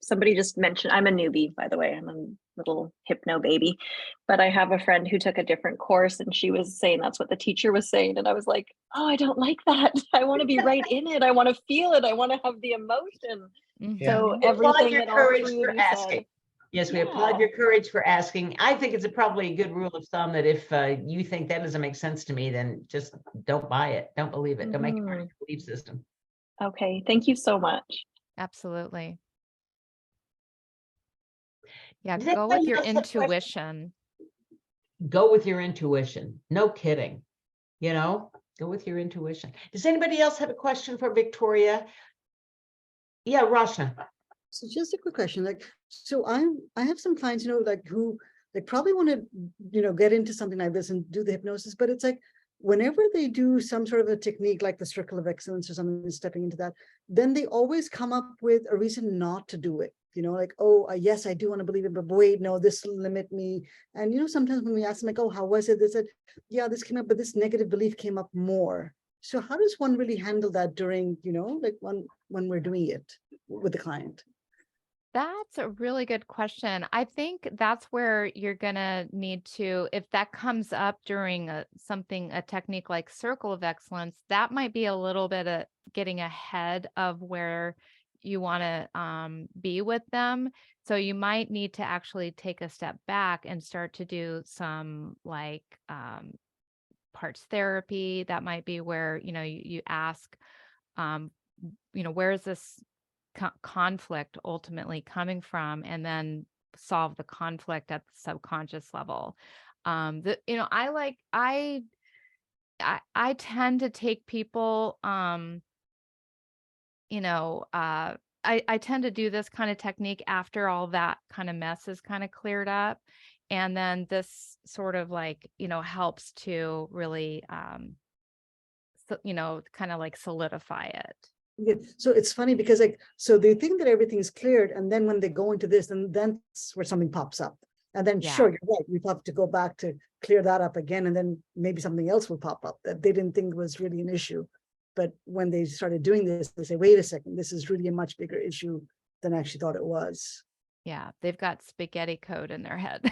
somebody just mentioned, I'm a newbie, by the way. I'm a little hypno baby, but I have a friend who took a different course and she was saying that's what the teacher was saying. And I was like, oh, I don't like that. I want to be right in it. I want to feel it. I want to have the emotion. So everything that all three of you said. Yes, we applaud your courage for asking. I think it's probably a good rule of thumb that if you think that doesn't make sense to me, then just don't buy it. Don't believe it. Don't make it part of your belief system. Okay, thank you so much. Absolutely. Yeah, go with your intuition. Go with your intuition. No kidding. Go with your intuition. Does anybody else have a question for Victoria? Yeah, Rashna. So just a quick question, so I have some clients, who probably want to, get into something like this and do the hypnosis, but it's like, whenever they do some sort of a technique like the circle of excellence or something, stepping into that, then they always come up with a reason not to do it. You know, like, oh, yes, I do want to believe it, but wait, no, this will limit me. And, you know, sometimes when we ask them, like, oh, how was it? They said, yeah, this came up, but this negative belief came up more. So how does one really handle that during, you know, like when we're doing it with the client? That's a really good question. I think that's where you're gonna need to, if that comes up during a technique like circle of excellence, that might be a little bit of getting ahead of where you want to be with them. So you might need to actually take a step back and start to do some like parts therapy. That might be where, you know, you ask, you know, where is this conflict ultimately coming from, and then solve the conflict at the subconscious level. You know, I tend to take people, you know, I tend to do this kind of technique after all that kind of mess is kind of cleared up. And then this sort of like, you know, helps to really, you know, kind of like solidify it. Yeah. So it's funny because like, so they think that everything is cleared, and then when they go into this, and then that's where something pops up. And then Yeah. sure, you're right, we have to go back to clear that up again, and then maybe something else will pop up that they didn't think was really an issue. But when they started doing this, they say, wait a second, this is really a much bigger issue than I actually thought it was. Yeah, they've got spaghetti code in their head.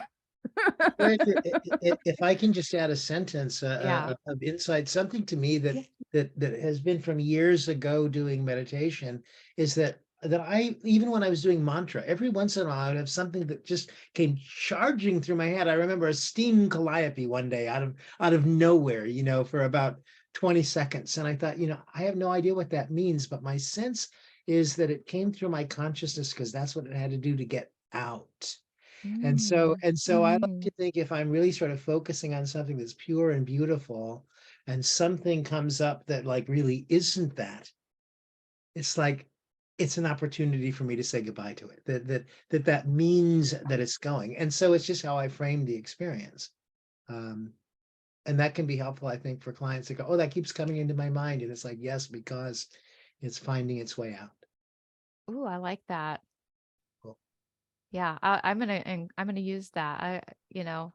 Right, if I can just add a sentence Yeah. of insight, something to me Yeah. that has been from years ago doing meditation is that I, even when I was doing mantra, every once in a while I'd have something that just came charging through my head. I remember a steam calliope one day out of nowhere, you know, for about 20 seconds. And I thought, you know, I have no idea what that means, but my sense is that it came through my consciousness because that's what it had to do to get out. And so I like to think if I'm really sort of focusing on something that's pure and beautiful, and something comes up that like really isn't that, it's like it's an opportunity for me to say goodbye to it. That means that it's going. And so it's just how I frame the experience. And that can be helpful, I think, for clients to go, oh, that keeps coming into my mind. And it's like, yes, because it's finding its way out. Ooh, I like that. Cool. Yeah, I'm gonna use that. You know,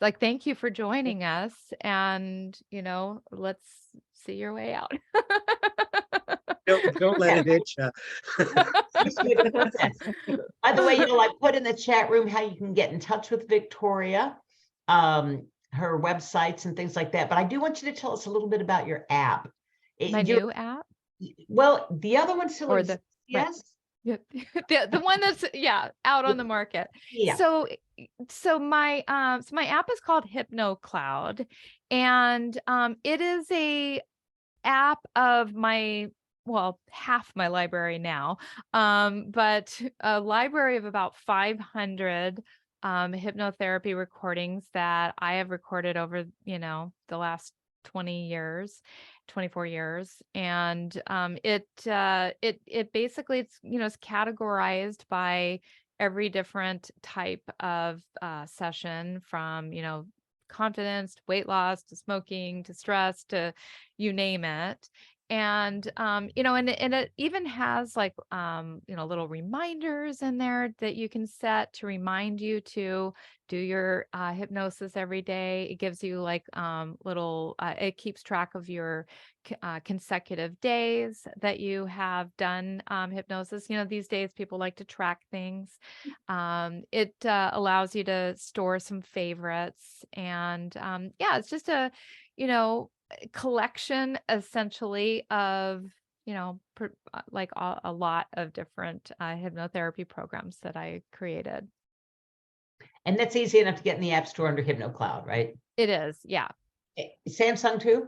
like, thank you for joining us, and you know, let's see your way out. Don't let it hit you. By the way, you know, I put in the chat room how you can get in touch with Victoria, her websites and things like that. But I do want you to tell us a little bit about your app. My new app, Well, the other one still or exists, right. yes? Yep. The one that's out on the market. Yeah. So my app is called HypnoCloud, and it is a app of my, well, half my library now, but a library of about 500 hypnotherapy recordings that I have recorded over, you know, the last 24 years. And it basically, it's, you know, it's categorized by every different type of session, from, you know, confidence to weight loss to smoking to stress to you name it. And you know, and it even has like you know, little reminders in there that you can set to remind you to do your hypnosis every day. It gives you like little it keeps track of your consecutive days that you have done hypnosis. You know, these days people like to track things. It allows you to store some favorites, and yeah, it's just a, you know, collection essentially of, you know, like a lot of different hypnotherapy programs that I created. And that's easy enough to get in the App Store under HypnoCloud, right? It is, yeah. Samsung too?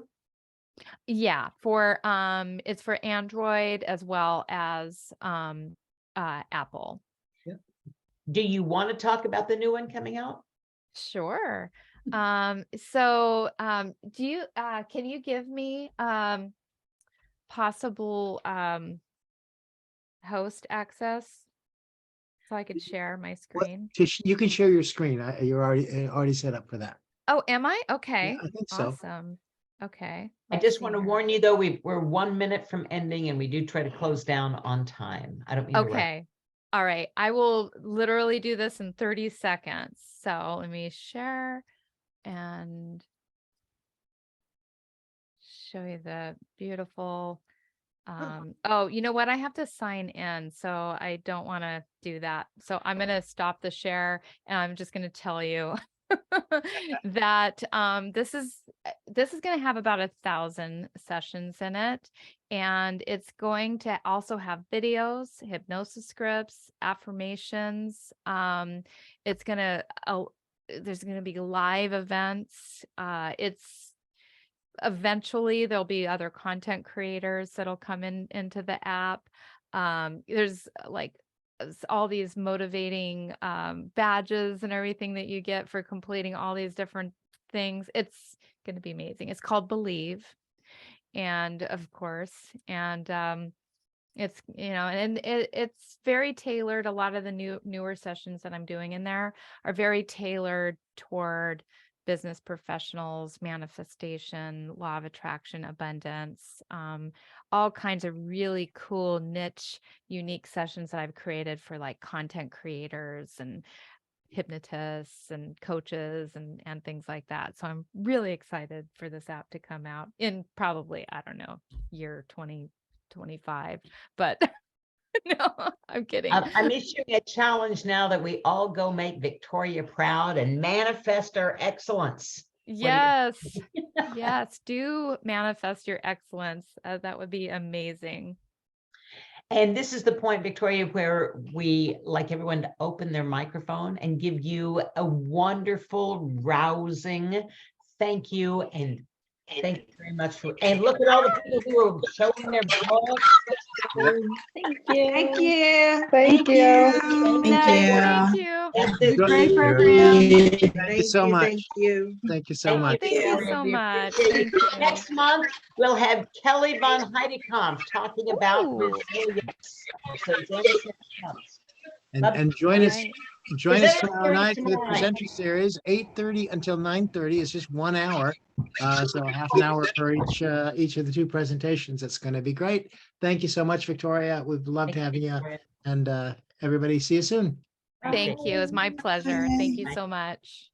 Yeah, for it's for Android as well as Apple. Yeah. Do you want to talk about the new one coming out? Sure. So do you can you give me possible host access so I could share my screen? You can share your screen. You're already set up for that. Oh, am I? Okay. I think so. Awesome. Okay. I let's just see want to here. warn you, though, we're 1 minute from ending and we do try to close down on time. I don't mean to rush. Okay. All right. I will literally do this in 30 seconds. So let me share and show you the beautiful. Oh, you know what? I have to sign in, so I don't want to do that. So I'm going to stop the share and I'm just going to tell you that this is going to have about 1,000 sessions in it, and it's going to also have videos, hypnosis scripts, affirmations. It's going to there's going to be live events. It's eventually there'll be other content creators that'll come into the app. There's like all these motivating badges and everything that you get for completing all these different things. It's going to be amazing. It's called Believe. And of course, and it's, and it's very tailored. A lot of the newer sessions that I'm doing in there are very tailored toward business professionals, manifestation, law of attraction, abundance, all kinds of really cool niche, unique sessions that I've created for like content creators and hypnotists and coaches and things like that. So I'm really excited for this app to come out in probably, I don't know, year 2025, but no, I'm kidding. I'm issuing a challenge now that we all go make Victoria proud and manifest our excellence. Yes. Yes. Do manifest your excellence. That would be amazing. And this is the point, Victoria, where we like everyone to open their microphone and give you a wonderful, rousing thank you. And thank you very much for, and look at all the people who are showing their books. Thank you. Thank you. Thank you. Thank you. you. Thank you. Great program. Thank you so much. Thank you so much. Thank you so much. Thank you. Next month, we'll have Kelly von Heidekamp talking about Ooh. resilience. So join us next month. And join us. Right. Join us Presenter tomorrow night for the tomorrow night. presenter series, 8:30 until 9:30. It's just 1 hour. So half an hour for each of the two presentations. It's going to be great. Thank you so much, Victoria. We've loved having you. And everybody, see you soon. Thank you. It's my pleasure. Thank you so much.